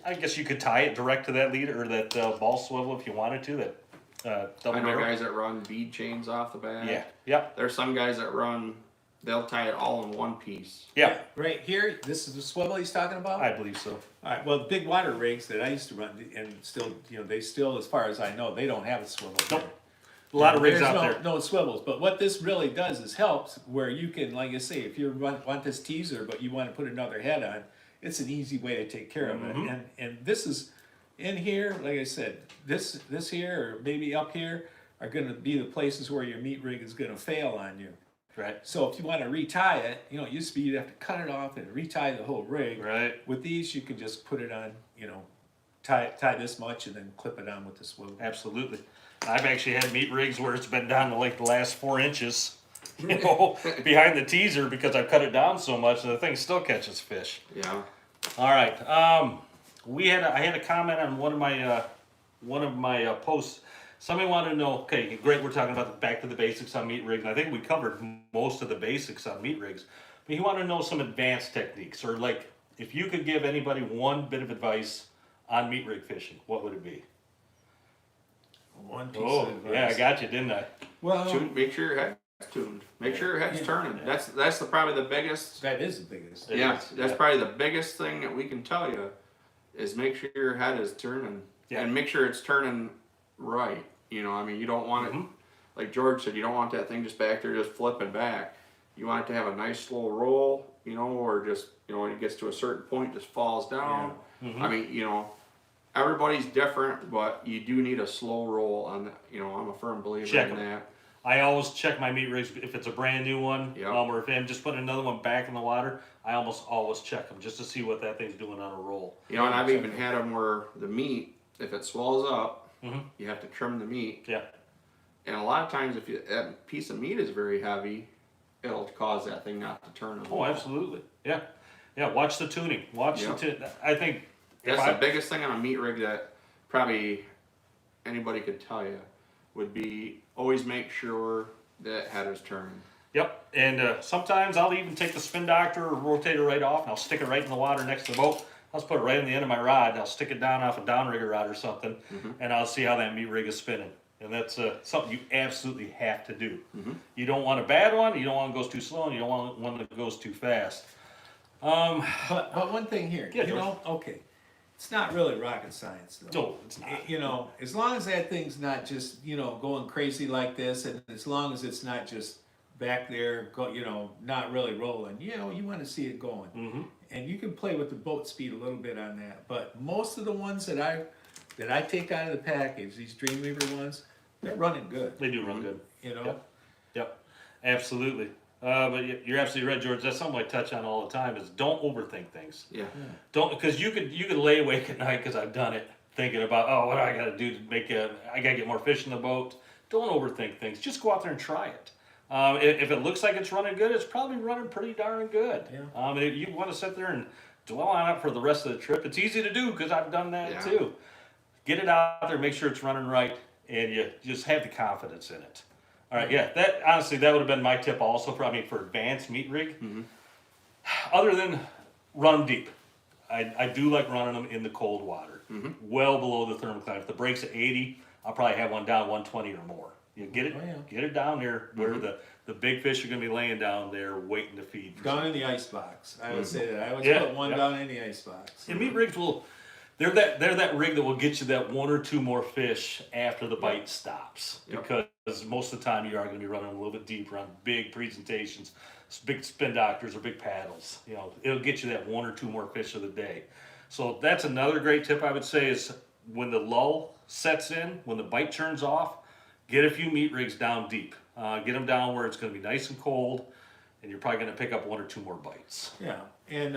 I guess you could tie it direct to that leader or that ball swivel if you wanted to. That double I know barrel. guys that run bead chains off the back. Yeah, yeah, There's some guys that run, they'll tie it all in one piece. yeah. Right here, this is the swivel he's talking about? I believe so. All right, well, the big water rigs that I used to run, and still, they still, as far as I know, they don't have a swivel. Nope. A lot of rigs There's out no, there. no swivels, but what this really does is helps where you can, like I say, if you want this teaser, but you want to put another head on, it's an easy way to take care of it. And this is, in here, like I said, this here, or maybe up here, are gonna be the places where your meat rig is gonna fail on you. Right. So if you want to retie it, it used to be you'd have to cut it off and retie the whole rig. Right. With these, you can just put it on, tie this much and then clip it on with the swivel. Absolutely. I've actually had meat rigs where it's been down to like the last 4 inches, behind the teaser because I've cut it down so much and the thing still catches fish. Yeah. All right. I had a comment on one of my posts. Somebody wanted to know, okay, great, we're talking about back to the basics on meat rigs, and I think we covered most of the basics on meat rigs. But he wanted to know some advanced techniques, or like, if you could give anybody one bit of advice on meat rig fishing, what would it be? One piece Oh, of advice. yeah, I got you, didn't I? Well, Make sure your head's tuned. Make sure your head's turning. That's probably the biggest. that is the biggest. It Yeah, is, that's yeah. probably the biggest thing that we can tell you is make sure your head is turning Yeah. and make sure it's turning right. You don't want it, like George said, you don't want that thing just back there just flipping back. You want it to have a nice slow roll, or just, when it gets to a certain point, just falls down. Everybody's different, but you do need a slow roll on that. I'm a firm believer Check in 'em. that. I always check my meat rigs if it's a brand new one, Yep. or if I'm just putting another one back in the water. I almost always check them just to see what that thing's doing on a roll. And I've even had them where the meat, if it swells up, Mhm. you have to trim the meat. Yeah. And a lot of times, if that piece of meat is very heavy, it'll cause that thing not to turn. Oh, absolutely. Yeah. Yeah. Watch the tuning. Watch Yep. the I think That's the biggest thing on a meat rig that probably anybody could tell you would be always make sure that head is turning. Yep. And sometimes I'll even take the spin doctor or rotator right off and I'll stick it right in the water next to the boat. I'll just put it right in the end of my rod and I'll stick it down off a downrigger rod or something, and I'll see how that meat rig is spinning. And that's something you absolutely have to do. You don't want a bad one, you don't want it goes too slow, and you don't want one that goes too fast. But one thing here, Yeah, George. okay, it's not really rocket science though. No, it's not. As long as that thing's not just, going crazy like this, and as long as it's not just back there, not really rolling, you want to see it going. Mm-hmm. And you can play with the boat speed a little bit on that. But most of the ones that I take out of the package, these Dreamweaver ones, they're running good. They do run good. Yep. Absolutely. But you're absolutely right, George. That's something I touch on all the time is don't overthink things. Yeah. Don't, because you could lay awake at night, because I've done it, thinking about, what do I got to do to I got to get more fish in the boat. Don't overthink things. Just go out there and try it. If it looks like it's running good, it's probably running pretty darn good. Yeah. If you want to sit there and dwell on it for the rest of the trip, it's easy to do because I've done that too. Get it out there, make sure it's running right, and you just have the confidence in it. All right, yeah, that honestly, that would have been my tip also for advanced meat rig. Other than run deep. I do like running them in the cold water, well below the thermocline. If the break's at 80, I'll probably have one down 120 or more. You get it down there where the big fish are going to be laying down there waiting to feed. Down in the ice box. I would say that. I would put one down in the ice box. And meat rigs will They're that rig that will get you that one or two more fish after the bite stops. Yep. Because most of the time you are going to be running a little bit deeper on big presentations, big spin doctors or big paddles. You know, it'll get you that one or two more fish of the day. So that's another great tip I would say is when the lull sets in, when the bite turns off, get a few meat rigs down deep. Get them down where it's going to be nice and cold, and you're probably going to pick up one or two more bites. Yeah, and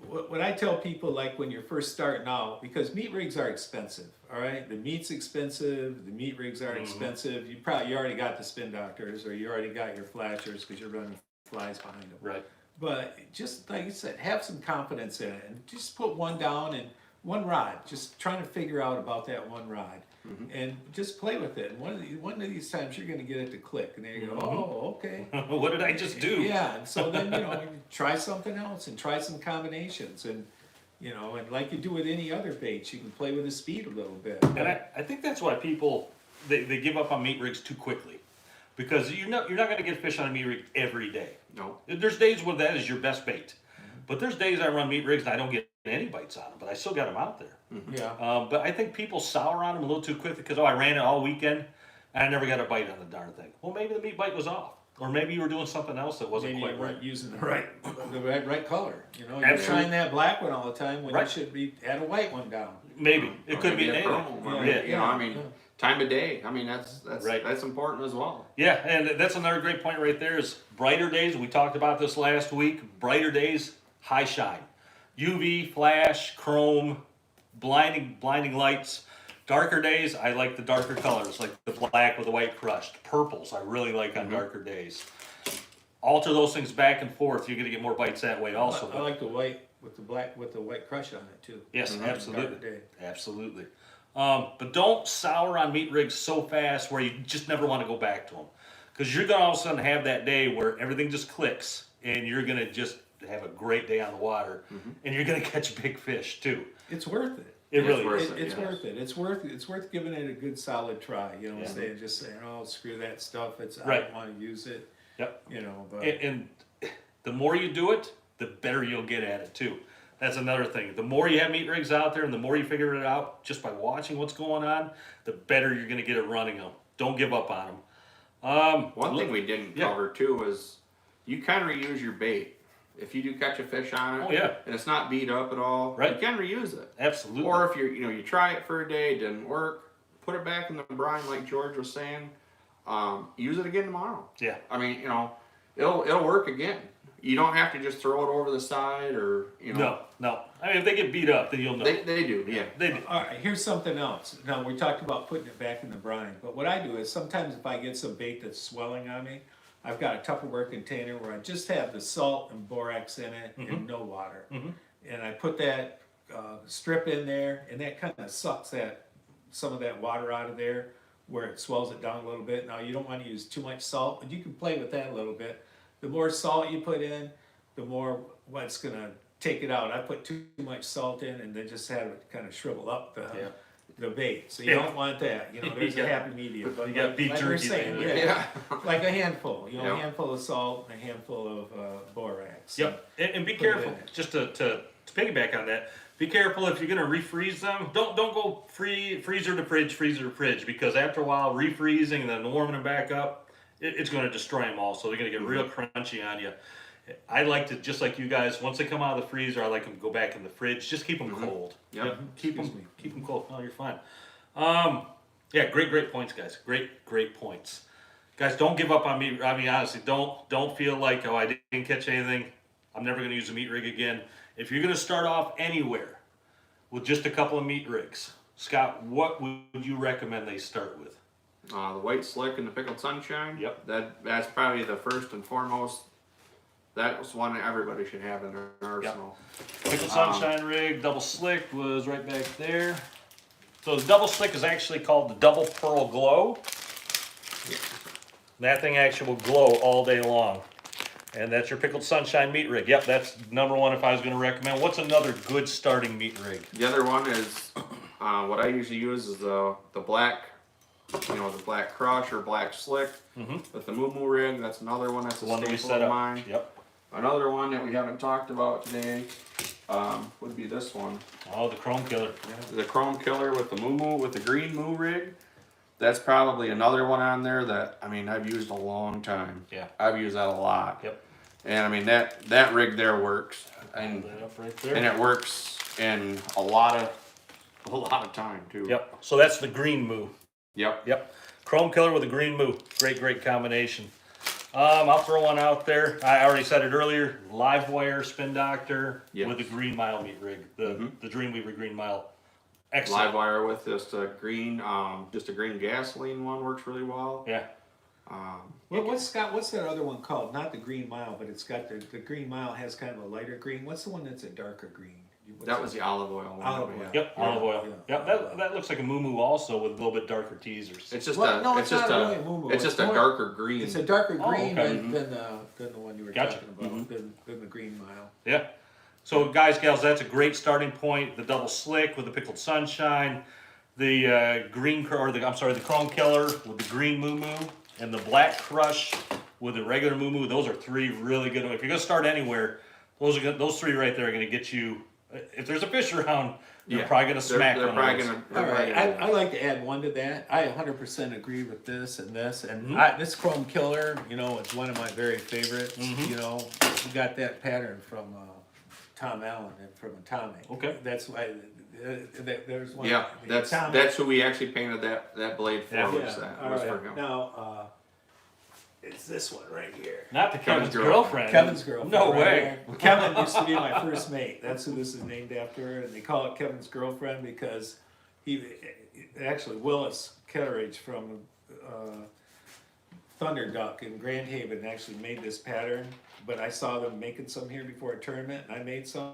what I tell people, like when you're first starting out, because meat rigs are expensive, all right? The meat's expensive, the meat rigs are expensive. You already got the spin doctors, or you already got your flashers because you're running flies behind them. Right. But just like you said, have some confidence in it, and just put one down and one rod. Just trying to figure out about that one rod, and just play with it. And one of these times you're going to get it to click, and then you go, oh, okay. What did I just do? Yeah, and so then you try something else and try some combinations, and and like you do with any other bait, you can play with the speed a little bit. And I think that's why people they give up on meat rigs too quickly, because you're not going to get fish on a meat rig every day. No. There's days when that is your best bait, but there's days I run meat rigs and I don't get any bites on them, but I still got them out there. Yeah. But I think people sour on them a little too quickly because I ran it all weekend and I never got a bite on the darn thing. Well, maybe the meat bite was off, or maybe you were doing something else that wasn't Maybe quite you weren't right. using the right color. You're Absolutely. trying that black one all the time when Right. you should be had a white one down. Maybe it could be a anything. chrome. Yeah. I mean, time of day. I mean, that's Right. that's important as well. Yeah, and that's another great point right there is brighter days. We talked about this last week. Brighter days, high shine. UV, flash, chrome, blinding lights. Darker days, I like the darker colors, like the black with the white crushed. Purples, I really like on darker days. Alter those things back and forth. You're going to get more bites that way also. I like the white with the black with the white crush on it too. Yes, Dark absolutely. day. Absolutely. But don't sour on meat rigs so fast where you just never want to go back to them. Because you're going to all of a sudden have that day where everything just clicks and you're going to just have a great day on the water and you're going to catch big fish too. It's worth it. It really worth is. it. It's yeah. worth it. It's worth giving it a good solid try. Yeah. Just saying, oh, screw that stuff. I Right. don't want to use it. Yep. But And the more you do it, the better you'll get at it too. That's another thing. The more you have meat rigs out there and the more you figure it out just by watching what's going on, the better you're going to get at running them. Don't give up on them. One thing we didn't cover too was you can reuse your bait. If you do catch a fish on it, Oh, yeah. and it's not beat up at all, Right. you can reuse it. Absolutely. Or if you try it for a day, it didn't work, put it back in the brine like George was saying. Use it again tomorrow. Yeah. I mean, it'll work again. You don't have to just throw it over the side or No. I mean, if they get beat up, then you'll know. They do, yeah. They do. all right, here's something else. Now we talked about putting it back in the brine, but what I do is sometimes if I get some bait that's swelling on me, I've got a Tupperware container where I just have the salt and borax in it and no water, and I put that strip in there, and that kind of sucks some of that water out of there, where it swells it down a little bit. Now you don't want to use too much salt, but you can play with that a little bit. The more salt you put in, the more what's gonna take it out. I put too much salt in and then just have it kind of shrivel up the bait. So you don't want that. There's a happy medium. But You got beef like we're jerky saying, there. yeah, like a handful. Yep. A handful of salt, and a handful of borax. Yep. And be Put it careful, in there. just to piggyback on that, be careful if you're going to refreeze them. Don't go freezer to fridge, because after a while, refreezing and then warming them back up, it's going to destroy them all. So they're going to get real crunchy on you. I like to, just like you guys, once they come out of the freezer, I like them to go back in the fridge. Just keep them cold. Yep. Keep Excuse them cold. No, you're fine. Yeah, great points, guys. Great points. Guys, don't give up on me. I mean, honestly, don't feel like, oh, I didn't catch anything. I'm never going to use a meat rig again. If you're going to start off anywhere with just a couple of meat rigs, Scott, what would you recommend they start with? The white slick and the pickled sunshine. Yep. That's probably the first and foremost. That was one that everybody should have in their arsenal. Pickled sunshine rig, double slick was right back there. So the double slick is actually called the double pearl glow. That thing actually will glow all day long. And that's your pickled sunshine meat rig. Yep, that's number one if I was going to recommend. What's another good starting meat rig? The other one is what I usually use is the black, the black crush or black slick with the moo rig. That's another one. That's The a one that we staple set of up. mine. Yep. Another one that we haven't talked about today would be this one. Oh, the chrome killer. The chrome killer with the with the green moo rig. That's probably another one on there that, I mean, I've used a long time. Yeah. I've used that a lot. Yep. And I mean, that rig there works. And, Hold that up right there. and it works in a lot of time too. Yep. So that's the green moo. Yep. Yep. Chrome killer with a green moo. Great combination. I'll throw one out there. I already said it earlier. Live wire spin doctor Yes. with the green mile meat rig. The Dreamweaver Green Mile. Live Excellent. wire with just a green gasoline one works really well. Yeah. What's that other one called? Not the Green Mile, but it's got the Green Mile has kind of a lighter green. What's the one that's a darker green? That was the olive oil one. Olive that we oil. had. Yep. Olive oil. Yeah. Yep. That looks like a moo moo also with a little bit darker teasers. It's just Well, no, it's it's just not a really moo-moo. it's just It's a more- darker green. It's a darker Oh, green okay. than the one you were Gotcha. talking about, than the Green Mile. Yeah. So guys, gals, that's a great starting point. The double slick with the pickled sunshine, the the chrome killer with the green moo moo, and the black crush with the regular moo moo. Those are three really good ones. If you're gonna start anywhere, those three right there are gonna get you. If there's a fish around, you're probably gonna smack They're one probably of those. gonna. All right, I like to add one to that. I 100% agree with this and this, and this Chrome Killer, it's one of my very favorites. We got that pattern from Tom Allen and from Atomic. Okay. That's why there's one. Yeah, the Atomic- that's who we actually painted that blade for. Yeah. Was that All was right. for him. Now, it's this one right here. Not the Kevin's Kevin's girlfriend. Kevin's girlfriend. No right way. there. Kevin used to be my first mate. That's who this is named after, and they call it Kevin's girlfriend because actually Willis Ketteridge from Thunder Duck in Grand Haven actually made this pattern. But I saw them making some here before a tournament, and I made some.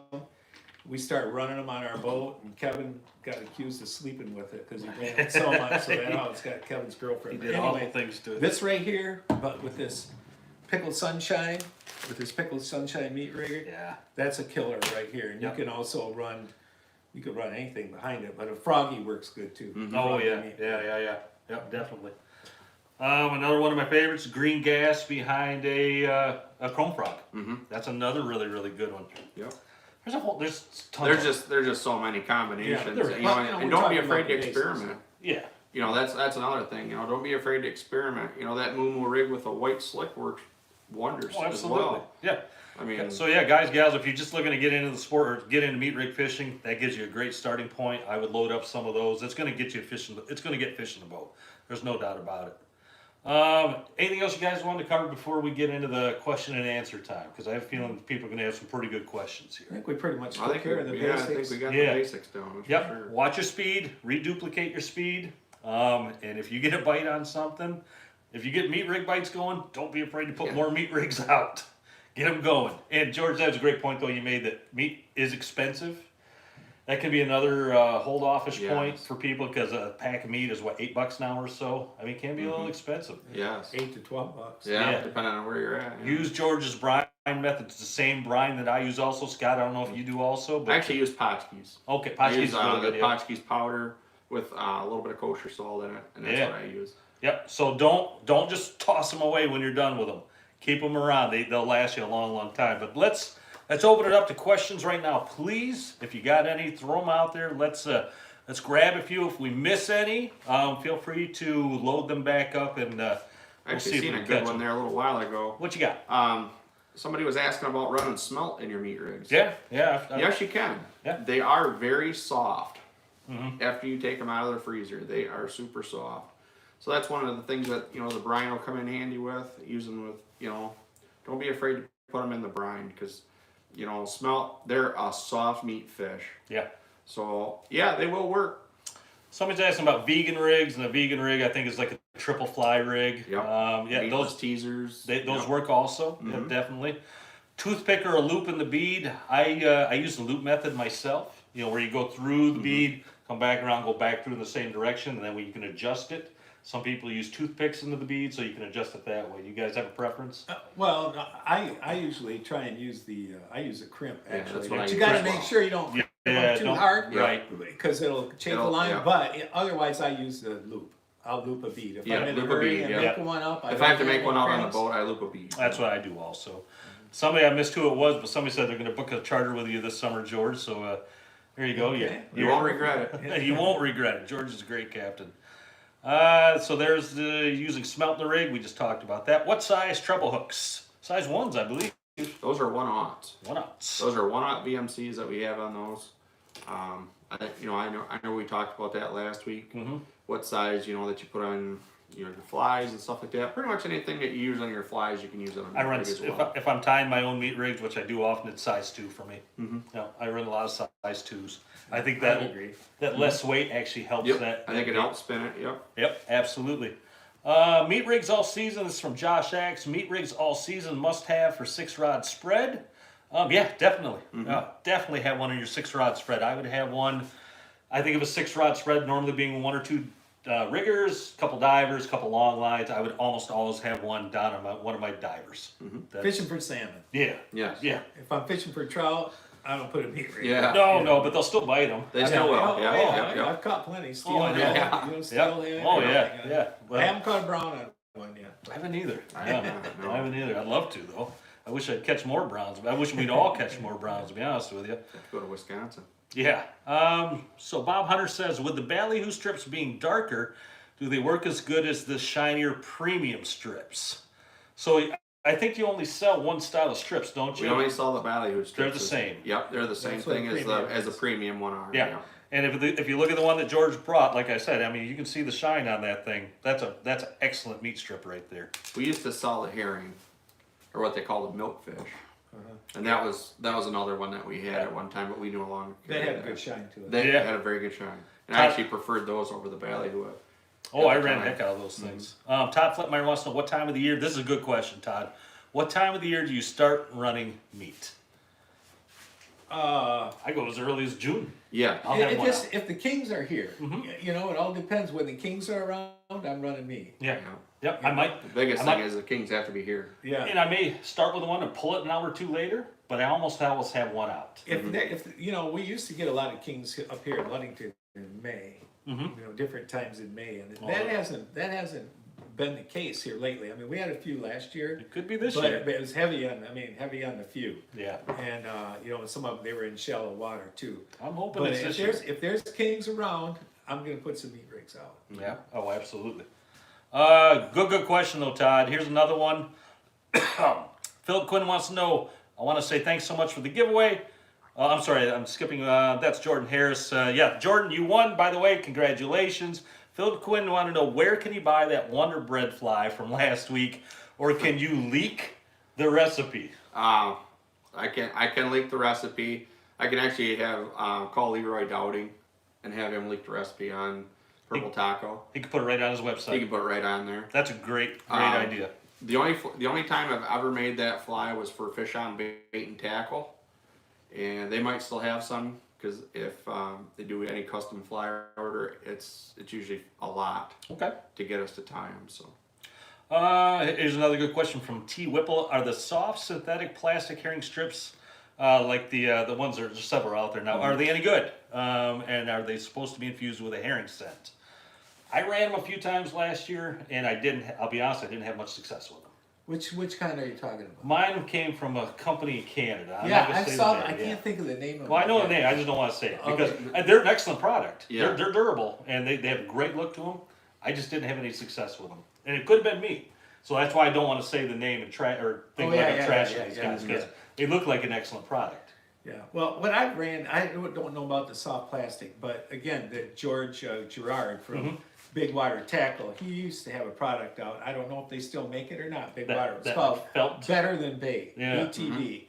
We started running them on our boat, and Kevin got accused of sleeping with it because he ran it so much. So that's how it's got Kevin's girlfriend. He did awful things to it. This right here, but with this pickled sunshine meat rigger, Yeah. that's a killer right here. And Yep. you can also run, you could run anything behind it, but a froggy works good too. Oh Froggy yeah, meat. yeah. Yep, definitely. Another one of my favorites, green gas behind a chrome frog. That's another really good one. Yep. There's tons. There's just so many combinations. Yeah, there is. and, and We're don't be talking afraid about to the basics. experiment. Yeah. That's another thing. Don't be afraid to experiment. That moo rig with a white slick works wonders Oh, as absolutely. well. Yeah. I mean, So yeah, guys, gals, if you're just looking to get into the sport or get into meat rig fishing, that gives you a great starting point. I would load up some of those. It's going to get you fishing. It's going to get fish in the boat. There's no doubt about it. Anything else you guys wanted to cover before we get into the question and answer time? Because I have a feeling people are going to have some pretty good questions I here. think we pretty much I took think care of the I think basics. we got Yeah. the basics down. For Yep. Sure. Watch your speed. Reduplicate your speed. And if you get a bite on something, if you get meat rig bites going, don't be afraid to put more meat rigs out. Get them going. And George, that was a great point though you made that meat is expensive. That can be another hold offish point for people because a pack of meat is what, $8 now or so. I mean, it can be a little expensive. Yes. $8 to $12. Yeah, depending on where you're at. Use George's brine method. It's the same brine that I use also. Scott, I don't know if you do also. But I actually use Potskis. okay, I Potskis use is really the good. Yeah. Potskis powder with a little bit of kosher salt in it, and that's Yeah. what I use. Yep. So don't just toss them away when you're done with them. Keep them around. They'll last you a long time. But let's open it up to questions right now, please. If you got any, throw them out there. Let's grab a few. If we miss any, feel free to load them back up and I we'll actually see if seen we a can good catch one them. there a little while ago. What you got? Somebody was asking about running smelt in your meat rigs. Yeah. Yes, you can. Yeah. They are very soft. After you take them out of the freezer, they are super soft. So that's one of the things that the brine will come in handy with. Using with don't be afraid to put them in the brine because smelt, they're a soft meat fish. Yeah. So yeah, they will work. Somebody's asking about vegan rigs, and a vegan rig I think is like a triple fly rig. Yep. Yeah, Meatless those teasers. those work also. Yeah, definitely. Toothpick or a loop in the bead. I use the loop method myself. Where you go through the bead, come back around, go back through in the same direction, and then you can adjust it. Some people use toothpicks into the bead, so you can adjust it that way. You guys have a preference? Well, I usually try and use I use a crimp Yeah, actually. that's what But I you got to use. make sure you don't crimp Yeah, them too don't- hard, right. Because it'll chafe the It'll- line. yeah. But otherwise, I use the loop. I'll loop a bead. If Yeah, I'm in a loop a hurry bead, and yeah. make one up, If I have to don't make one any out on the crimps. boat, I loop a bead. That's what I do also. Somebody, I missed who it was, but somebody said they're going to book a charter with you this summer, George. So there you go. Okay. You won't regret it. You won't regret it. George is a great captain. So there's the using smelt in the rig. We just talked about that. What size treble hooks? Size 1s, I believe. Those are 1/0s. 1/0. Those are 1/0 VMCs that we have on those. I know we talked about that last week. Mm-hmm. What size, that you put on, your flies and stuff like that. Pretty much anything that you use on your flies, you can use it on I your run rig as well. if I'm tying my own meat rigs, which I do often. It's size 2 for me. Mm-hmm. No, I run a lot of size 2s. I think I that agree. that less weight actually helps Yep, that. I think it helps spin it. Yep. Yep, absolutely. Meat rigs all season. This is from Josh Axe. Meat rigs all season must have for 6-rod spread. Yeah, definitely. Definitely have one on your 6-rod spread. I would have one. I think of a 6-rod spread normally being 1 or 2 riggers, couple divers, couple long lines. I would almost always have one down on one of my divers. Fishing for salmon. Yeah. Yes. Yeah. If I'm fishing for trout, I don't put a meat rig. Yeah. No, but they'll still bite them. They still will. Yeah. I've caught plenty. Oh, Steelhead, yeah. steelhead. Oh, yeah. everything. Yeah. Well, I haven't caught a brown on one yet. I haven't either. I Yeah, haven't, no. I haven't either. I'd love to, though. I wish I'd catch more browns. I wish we'd all catch more browns, to be honest with you. Have to go to Wisconsin. Yeah. So Bob Hunter says, with the ballyhoo strips being darker, do they work as good as the shinier premium strips? So I think you only sell one style of strips, don't you? We only sell the ballyhoo strips. They're the same. Yep, they're the same That's what thing as premium the is. premium one are. Yeah. And if you look at the one that George brought, like I said, I mean, you can see the shine on that thing. That's an excellent meat strip right there. We used to sell the herring, or what they call the milkfish, and that was another one that we had at one time, but we no longer. They carry have a that. good shine to it. They Yeah. had a very good shine, and I actually preferred those over the ballyhoo. Oh, I ran the heck out of those things. Todd Flipmeyer wants to know what time of the year. This is a good question, Todd. What time of the year do you start running meat? I go as early as June. Yeah. I'll have one out. If the kings are here, it all depends. When the kings are around, I'm running meat. Yeah. Yeah. Yep. I might. The biggest I thing might- is the kings have to be here. Yeah. And I may start with one and pull it an hour or two later, but I almost always have one out. If we used to get a lot of kings up here in Ludington in May. Different times in May, and that hasn't been the case here lately. I mean, we had a few last year. It could be this but year. it was heavy on the few. Yeah. And some of them, they were in shallow water too. I'm hoping But it's if this year. there's kings around, I'm gonna put some meat rigs out. Yeah. Oh, absolutely. Good question though, Todd. Here's another one. Phil Quinn wants to know. I want to say thanks so much for the giveaway. I'm sorry, I'm skipping. That's Jordan Harris. Yeah, Jordan, you won. By the way, congratulations. Phil Quinn wanted to know, where can he buy that Wonder Bread fly from last week, or can you leak the recipe? I can leak the recipe. I can actually have call Leroy Dowding and have him leak the recipe on Purple Taco. He could put it right on his He website. can put it right on there. That's a great idea. The only time I've ever made that fly was for fish on bait and tackle, and they might still have some, because if they do any custom fly order, it's usually a lot Okay. to get us to tie them. So Here's another good question from T. Whipple. Are the soft synthetic plastic herring strips, like the ones there's several out there now, are they any good? And are they supposed to be infused with a herring scent? I ran them a few times last year, and I'll be honest, I didn't have much success with them. Which kind are you talking about? Mine came from a company in Canada. I'm Yeah, not gonna I say saw. the name, I yeah. can't think of the name of it. Well, I know the name. I just don't want to say it because Okay. they're an excellent product. Yeah. They're durable and they have a great look to them. I just didn't have any success with them, and it could have been me. So that's why I don't want to say the name and think I'm trashing these guys because they look like an excellent product. Yeah. Well, what I ran, I don't know about the soft plastic, but again, the George Gerard from Big Water Tackle, he used to have a product out. I don't know if they still make it or not. Big Water. It's called felt Better Than Bait. Yeah. BTB.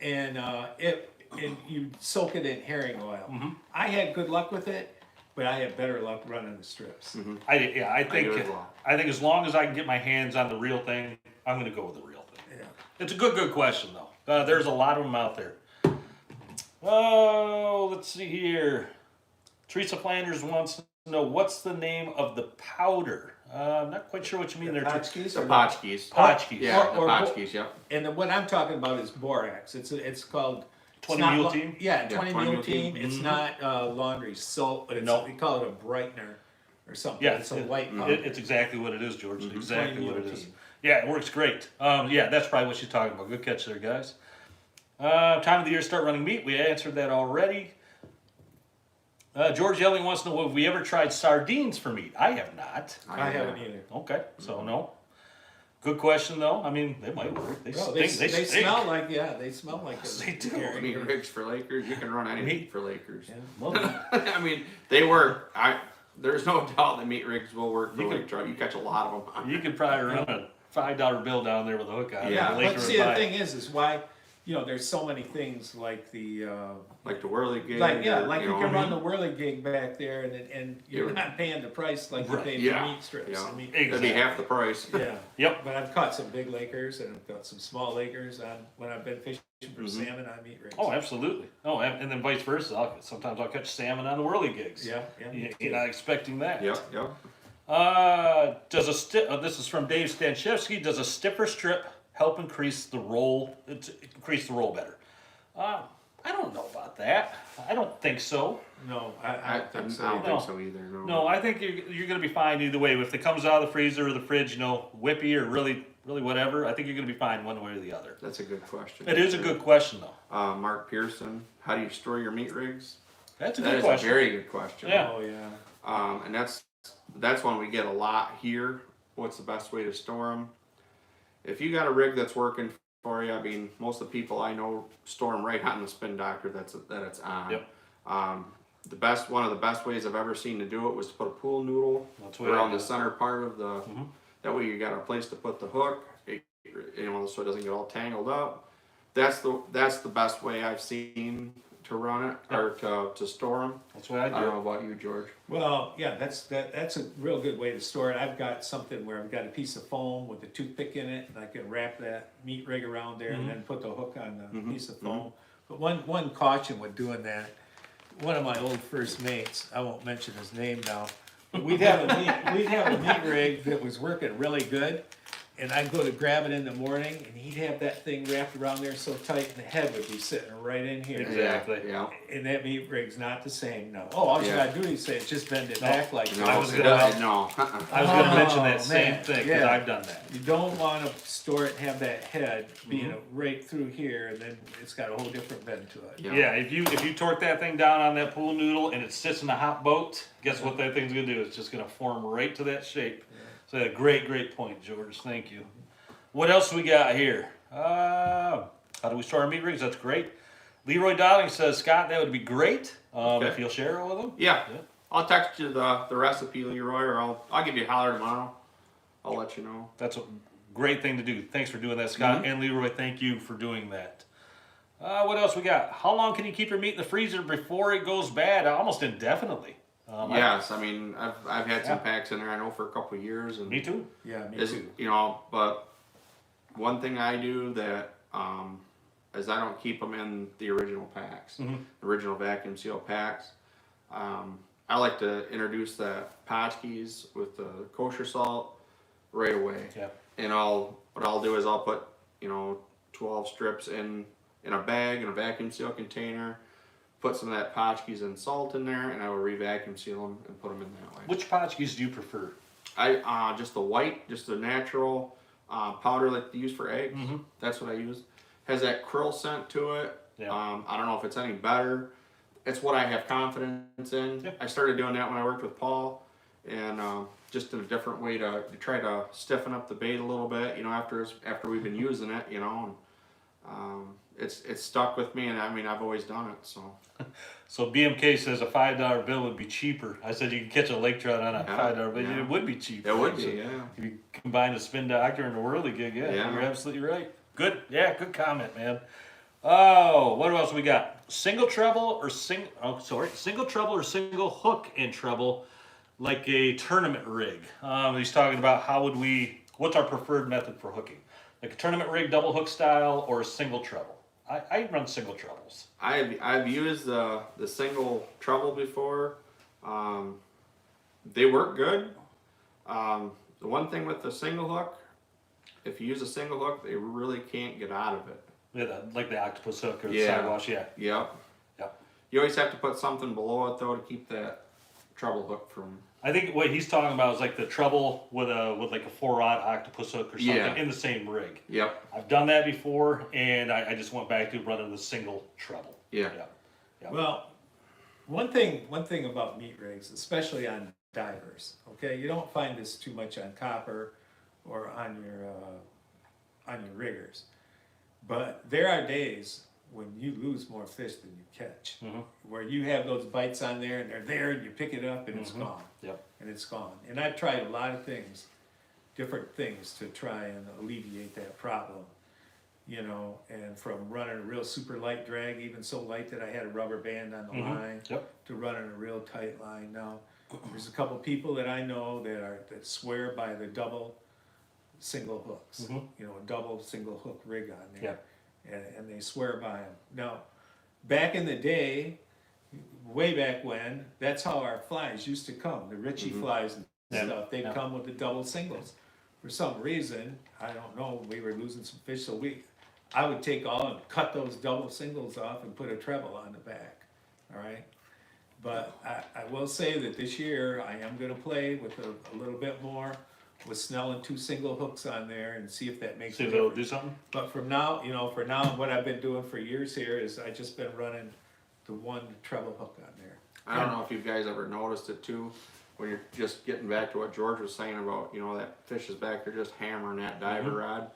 And and you soak it in herring oil. I had good luck with it, but I had better luck running the strips. I do as well. think as long as I can get my hands on the real thing, I'm going to go with the real thing. Yeah. It's a good question though. There's a lot of them out there. Oh, let's see here. Teresa Flanders wants to know, what's the name of the powder? I'm not quite sure what you mean there. Hotchkiss the or potchkies. Potchkies. Yeah, Or- the potchkies. Yep. And then what I'm talking about is borax. It's called 20 it's not mule la- team? Yeah, 20 20 mule mule team. team. It's not laundry soap, but it's No. we call it a brightener or something. Yeah, it's a white powder. It's exactly what it is, George. Exactly what it is. team. Yeah, it works great. Yeah, that's probably what she's talking about. Good catch there, guys. Time of the year to start running meat. We answered that already. George Yelling wants to know, have we ever tried sardines for meat? I have not. I haven't either. Okay, so no. Good question, though. I mean, they might work. They No, stink. they stink. smell like, they smell like They do. Meat rigs for Lakers, you can run anything for Lakers. Yeah. Well, I mean, they work. There's no doubt that meat rigs will work for You lake trout. You catch a lot of them. you could probably run a $5 bill down there with a hook on it. Yeah, The Laker but would see, buy the it. thing is why, there's so many things like the, Like the whirligig. like you know, can run the whirligig back there, and you're Yeah. not paying the price like you Right. pay Yeah. for meat strips. Yeah. I mean, That'd be half the price. yeah. Yep. But I've caught some big Lakers and I've got some small Lakers on when I've been fishing for Mhm. salmon on meat rigs. Oh, absolutely. Oh, and then vice versa. Sometimes I'll catch salmon on the whirligigs. Yeah, You're not expecting that. Yep, yep. This is from Dave Stanchevsky. Does a stiffer strip help increase the roll better? I don't know about that. I don't think so. No, I I don't think so. don't No. think so either. No. No, I think you're going to be fine either way. If it comes out of the freezer or the fridge, whippy or really whatever, I think you're going to be fine one way or the other. That's a good question. It is a good question, though. Mark Pearson, how do you store your meat rigs? That's a That good is question. a very good question. Yeah. Oh yeah. And that's one we get a lot here. What's the best way to store them? If you got a rig that's working for you, I mean, most of the people I know store them right on the spin doctor that it's on. Yep. One of the best ways I've ever seen to do it was to put a pool noodle That's what I around do. the center part of the. Mhm. That way you got a place to put the hook, so it doesn't get all tangled up. That's the best way I've seen to run it or to store them. That's what I I don't do. know about you, George. Well, yeah, that's a real good way to store it. I've got something where I've got a piece of foam with a toothpick in it, and I can wrap that meat rig around there and then put the hook on the piece of foam. But one caution with doing that, one of my old first mates, I won't mention his name now, but we'd have a meat rig that was working really good, and I'd go to grab it in the morning, and he'd have that thing wrapped around there so tight, and the head would be sitting right in here. Exactly. Yeah. And that meat rig's not the same, no. Oh, all you Yeah. gotta do is say, just bend it back like No, I was it gonna- doesn't, no. I was going to mention that Oh, same man. thing because Yeah. I've done that. You don't wanna store it and have that head being right through here, and then it's got a whole different bend to it. Yeah. Yeah, if you torque that thing down on that pool noodle and it sits in a hot boat, guess what that thing's gonna do? It's just gonna form right to that shape. So a great point, George. Thank you. What else we got here? How do we store our meat rigs? That's great. Leroy Darling says, Scott, that would be great Okay. if you'll share it with them. Yeah. Yeah. I'll text you the recipe, Leroy, or I'll give you a holler tomorrow. I'll let you know. That's a great thing to do. Thanks for doing that, Scott. And Leroy, thank you for doing that. What else we got? How long can you keep your meat in the freezer before it goes bad? Almost indefinitely. Yes, I mean I've had some Yeah. packs in there I know for a couple of years, and Me too. Yeah, me is too. but one thing I do that is I don't keep them in the original packs, original vacuum seal packs. I like to introduce the potchkies with the kosher salt right away. Yeah. And what I'll do is I'll put 12 strips in a bag in a vacuum seal container, put some of that potchkies and salt in there, and I will re-vacuum seal them and put them in that way. Which potchkies do you prefer? I just the white, just the natural powder like they use for eggs. That's what I use. Has that krill scent to it. Yeah. I don't know if it's any better. It's what I have confidence in. Yeah. I started doing that when I worked with Paul, and just in a different way to try to stiffen up the bait a little bit. After we've been using it, and it's stuck with me, and I mean I've always done it. So BMK says a $5 bill would be cheaper. I said you could catch a lake trout on a $5 bill. yeah. It would be cheaper. It would So be, yeah. If you combine the spin doctor and the whirligig, Yeah. you're absolutely right. Good, good comment, man. Oh, what else we got? Single treble or single treble or single hook in treble, like a tournament rig. He's talking about what's our preferred method for hooking? Like a tournament rig, double hook style, or a single treble? I run single trebles. I've used the single treble before. They work good. The one thing with the single hook, if you use a single hook, they really can't get out of it. Yeah, like the octopus hook or the Yeah. sidewash, yeah. Yep. Yep. You always have to put something below it though to keep that treble hook from I think what he's talking about is like the treble with like a 4-aught octopus hook or something Yeah. in the same rig. Yep. I've done that before, and I just went back to running the single treble. Yeah. Yeah. Well, one thing about meat rigs, especially on divers, okay, you don't find this too much on copper or on your riggers, but there are days when you lose more fish than you catch, where you have those bites on there and they're there and you pick it up and it's gone. Yep. And it's gone. And I've tried a lot of things, different things to try and alleviate that problem, you know, and from running a real super light drag, even so light that I had a rubber band on the line, to running a real tight line. Now, there's a couple people that I know that swear by the double single hooks, you know, a double single hook rig on there. And they swear by them. Now, back in the day, way back when, that's how our flies used to come. The Ritchie flies and stuff, they'd come with the double singles. For some reason, I don't know, we were losing some fish, so I would take all and cut those double singles off and put a treble on the back, all right? But I will say that this year, I am gonna play with a little bit more with Snell and 2 single hooks on there and see if that makes See a if it'll difference. do something. But from now, you know, what I've been doing for years here is I just been running the 1 treble hook on there. I don't know if you guys ever noticed it too, when you're just getting back to what George was saying about, you know, that fish is back there just hammering that diver rod,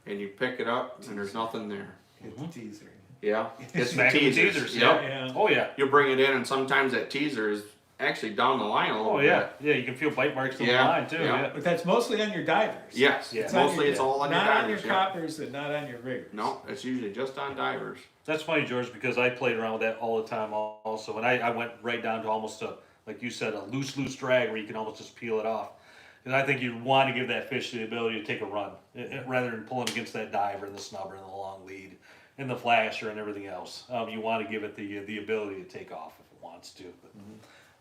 and you pick it up and there's nothing there. Hit the teaser. Yeah, it's the Smacking the teasers. teasers, Yep. Yeah. Oh yeah. You'll bring it in, and sometimes that teaser is actually down the line a little Oh bit. yeah. Yeah, you can feel bite marks on the Yeah, line too. yeah. Yeah. But that's mostly on your divers. Yes, Yeah. It's on mostly your- it's all on your not on your divers. Yeah. coppers and not on your riggers. No, it's usually just on divers. That's funny, George, because I played around with that all the time also, and I went right down to almost like you said, a loose drag where you can almost just peel it off. And I think you want to give that fish the ability to take a run, rather than pulling against that diver and the snubber and the long lead and the flasher and everything else. You want to give it the ability to take off if it wants to.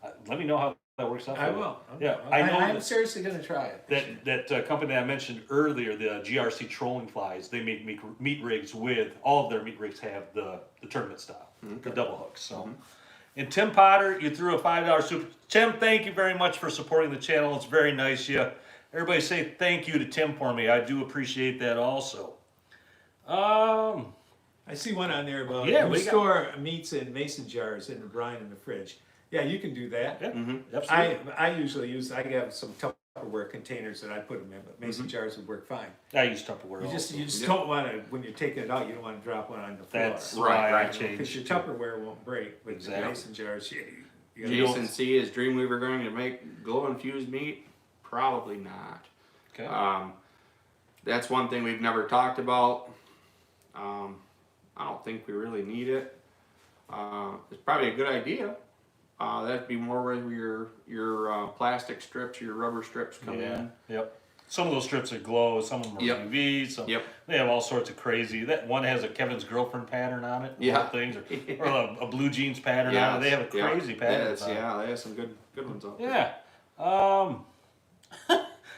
But, let me know how that works out. I will. Yeah, I know I'm that- seriously going to try it. That company I mentioned earlier, the GRC trolling flies, they make meat rigs with, all of their meat rigs have the tournament style, the double hooks. So, and Tim Potter, you threw a $5 super. Tim, thank you very much for supporting the channel. It's very nice. Yeah, everybody say thank you to Tim for me. I do appreciate that also. I see one on there about Yeah, you we got- store meats in mason jars in the brine in the fridge. Yeah, you can do that. Yeah, absolutely. I usually I have some Tupperware containers that I put them in, but mason jars would work fine. I use Tupperware. You also. just don't want to, when you're taking it out, you don't want to drop one on the floor. That's Right, why I right. changed. Because your to- Tupperware won't break, but Exactly. the mason jars, you gotta- You Jason C, is Dreamweaver going to make glow infused meat? Probably not. Okay. That's one thing we've never talked about. I don't think we really need it. It's probably a good idea. That'd be more where your plastic strips, your rubber strips come in. Yep. Some of those strips are glow. Some of them are Yep. UV. Some Yep. they have all sorts of crazy. That one has a Kevin's girlfriend pattern on it. Yeah. Things or a blue jeans pattern on it. They have a crazy pattern. Yes, yeah, they have some good ones out there. Yeah.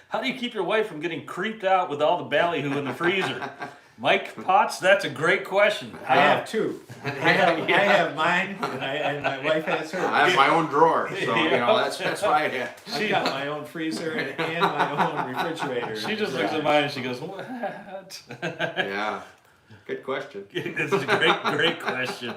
How do you keep your wife from getting creeped out with all the ballyhoo in the freezer? Mike Potts, that's a great question. I have two. I have mine, and my wife has hers. I have my own drawer, so you know that's why I have. I've got my own freezer and my own refrigerator. She just looks at mine and she goes, "What?" Yeah, good question. This is a great question.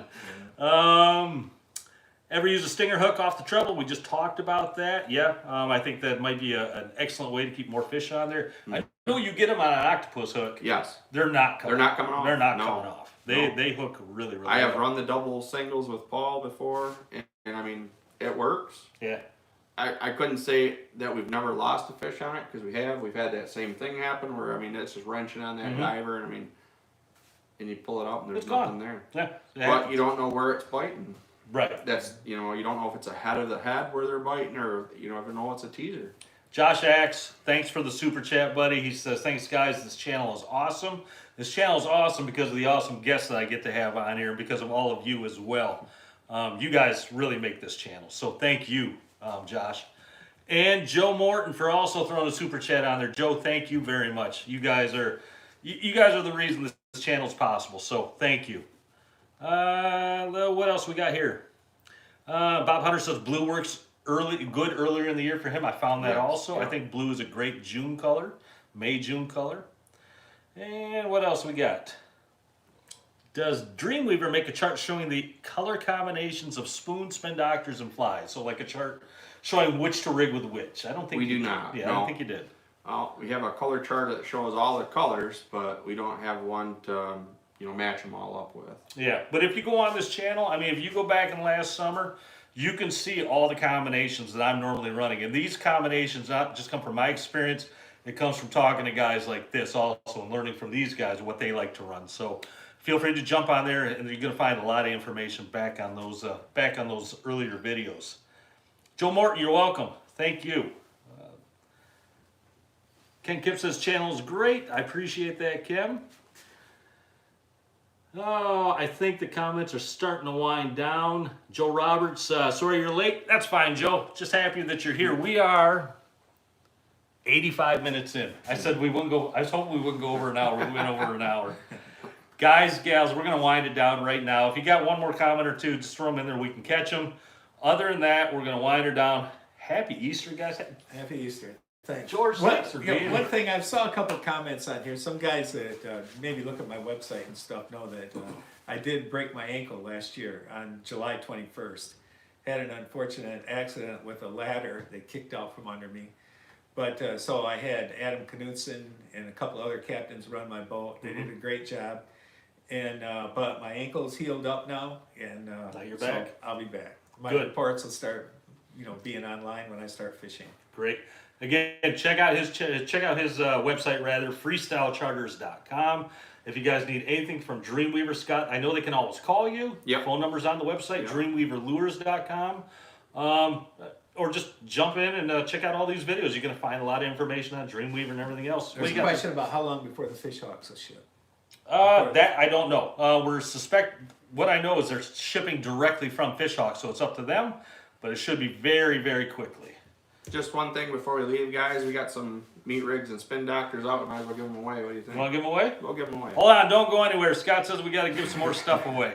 Ever use a stinger hook off the treble? We just talked about that. Yeah, I think that might be an excellent way to keep more fish on there. I know you get them on an octopus hook. Yes, They're not coming. They're not coming off. They're not No. coming off. No. They hook really I have well. run the double singles with Paul before, and I mean it works. Yeah. I couldn't say that we've never lost a fish on it because we've had that same thing happen where I mean it's just wrenching on that diver and I mean and you pull it up and there's It's nothing gone. there. Yeah. But you don't know where it's biting. Right. That's you don't know if it's a head of the head where they're biting or you never know it's a teaser. Josh Axe, thanks for the super chat, buddy. He says, thanks, guys. This channel is awesome. This channel is awesome because of the awesome guests that I get to have on here and because of all of you as well. You guys really make this channel. So thank you, Josh. And Joe Morton for also throwing a super chat on there. Joe, thank you very much. You guys are the reason this channel is possible. So thank you. What else we got here? Bob Hunter says Blue works earlier in the year for him. I found that Yeah, also. I yeah. think blue is a great June color, May-June color. And what else we got? Does Dreamweaver make a chart showing the color combinations of spoons, spin doctors, and flies? So like a chart showing which to rig with which. I don't think We you do did. not, Yeah, I no. don't think you did. We have a color chart that shows all the colors, but we don't have one to, match them all up with. Yeah, but if you go on this channel, I mean, if you go back in last summer, you can see all the combinations that I'm normally running. And these combinations not just come from my experience, it comes from talking to guys like this also and learning from these guys what they like to run. So feel free to jump on there, and you're going to find a lot of information back on those earlier videos. Joe Morton, you're welcome. Thank you. Ken Kip says channel is great. I appreciate that, Kim. Oh, I think the comments are starting to wind down. Joe Roberts, sorry you're late. That's fine, Joe. Just happy that you're here. We are 85 minutes in. I said we wouldn't go. I was hoping we wouldn't go over an hour. We went over an hour. Guys, gals, we're going to wind it down right now. If you got one more comment or two, just throw them in there. We can catch them. Other than that, we're going to wind her down. Happy Easter, guys. Happy Easter. Thanks. George, thanks for being one here. thing, I saw a couple of comments on here. Some guys that maybe look at my website and stuff know that I did break my ankle last year on July 21st. Had an unfortunate accident with a ladder that kicked out from under me. But so I had Adam Knudsen and a couple other captains run my boat. They did a great job. And but my ankle's healed up now, and Now you're so back. I'll be back. My Good. reports will start, being online when I start fishing. Great. Again, check out his website, freestylecharters.com. If you guys need anything from Dreamweaver, Scott, I know they can always call you. Yep. Phone number's on the website, Yep. dreamweaverlures.com. Or just jump in and check out all these videos. You're going to find a lot of information on Dreamweaver and everything else. There's a question about how long before the fish hawks will ship. That I don't know. What I know is they're shipping directly from Fishhawk, so it's up to them, but it should be very, very quickly. Just one thing before we leave, guys. We got some meat rigs and spin doctors out. We might as well give them away. What do you think? You want to give them away? We'll give them away. Hold on, don't go anywhere. Scott says we got to give some more stuff away.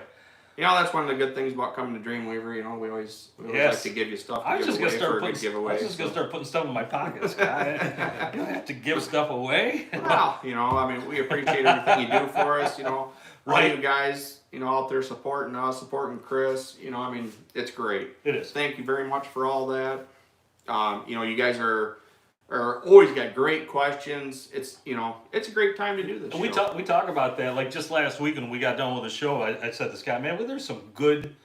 That's one of the good things about coming to Dreamweaver. We always Yes. like to give you stuff I to was give just away gonna start for a putting. good giveaway. I was just gonna start putting stuff in my pockets. Scott. You don't have to give stuff away. Well, we appreciate everything you do for us. All Right. you guys, out there supporting us, supporting Chris. It's great. It is. Thank you very much for all that. You guys are always got great questions. It's it's a great time to do this. And we talk about that. Like just last week when we got done with the show, I said to Scott, man, well, there's some good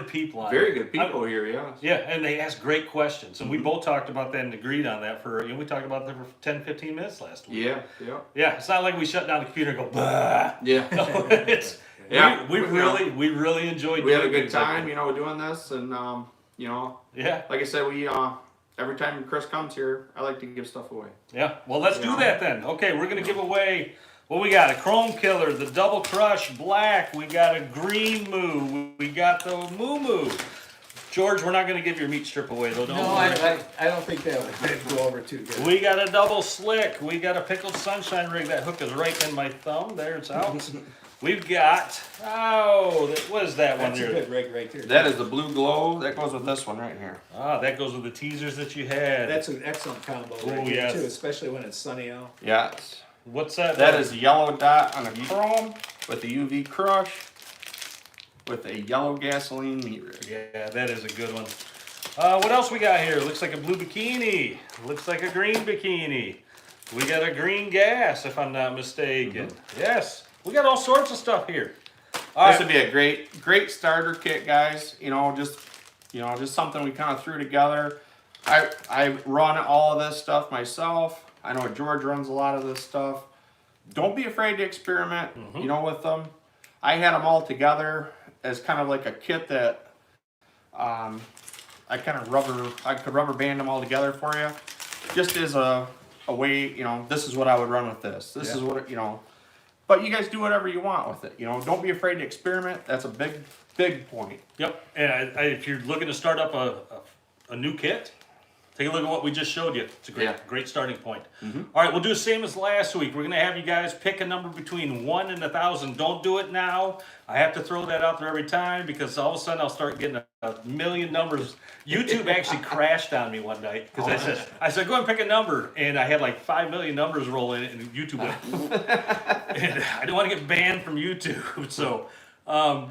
people on Very here. good people here, yeah. Yeah, and they ask great questions. And we both talked about that and agreed on that we talked about that for 10, 15 minutes last week. Yeah. Yeah, it's not like we shut down the computer and go, bah. Yeah. No, it's, Yeah, we really enjoyed We doing had a good things like time, that. doing this, and Yeah, like I said, we every time Chris comes here, I like to give stuff away. yeah. Well, let's do that then. Okay, we're going to give away, we got a Chrome Killer, the Double Crush Black, we got a Green Moo, we got the Moo Moo. George, we're not going to give your meat strip away, though, don't No, worry. I don't think that would go over too good. We got a Double Slick. We got a Pickled Sunshine Rig. That hook is right in my thumb. There, it's out. We've got, what is that one That's a there? good rig right there. That is the Blue Glow. That goes with this one right here. That goes with the teasers that you had. That's an excellent combo Oh, right here yes. too, especially when it's sunny out. Yes. What's that? That is a yellow dot on a chrome with a UV crush with a yellow gasoline meat rig. Yeah, that is a good one. What else we got here? Looks like a blue bikini. Looks like a green bikini. We got a green gas, if I'm not mistaken. Yes, we got all sorts of stuff here. This would be a great starter kit, guys. Just something we kind of threw together. I run all of this stuff myself. I know George runs a lot of this stuff. Don't be afraid to experiment, with them. I had them all together as kind of like a kit that I could rubber band them all together for you. Just as a way, this is what I would run with this. This is what, but you guys do whatever you want with it. Don't be afraid to experiment. That's a big point. Yep, and if you're looking to start up a new kit, take a look at what we just showed you. It's a great starting point. All right, we'll do the same as last week. We're going to have you guys pick a number between 1 and 1,000. Don't do it now. I have to throw that out there every time because all of a sudden I'll start getting million numbers. YouTube actually crashed on me one night because I said go ahead and pick a number, and I had like 5 million numbers roll in it, and YouTube went. And I didn't want to get banned from YouTube, so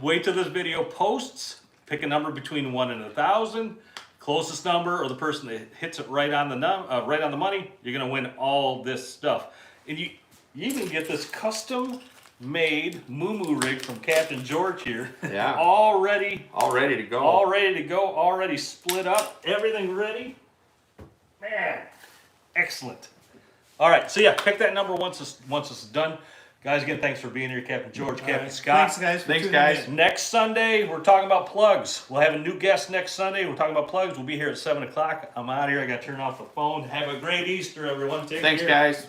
wait till this video posts. Pick a number between 1 and 1,000. Closest number, or the person that hits it right on the right on the money, you're gonna win all this stuff. And you even get this custom made moo rig from Captain George here. Yeah. All ready to go. all ready to go, already split up, everything ready. Man, excellent. All right, so yeah, pick that number once it's done. Guys, again, thanks for being here, Captain George, Captain Scott. Thanks, guys. Thanks, guys. Next Sunday, we're talking about plugs. We'll have a new guest next Sunday. We're talking about plugs. We'll be here at 7 o'clock. I'm out of here. I got to turn off the phone. Have a great Easter, everyone. Take Thanks, care. guys.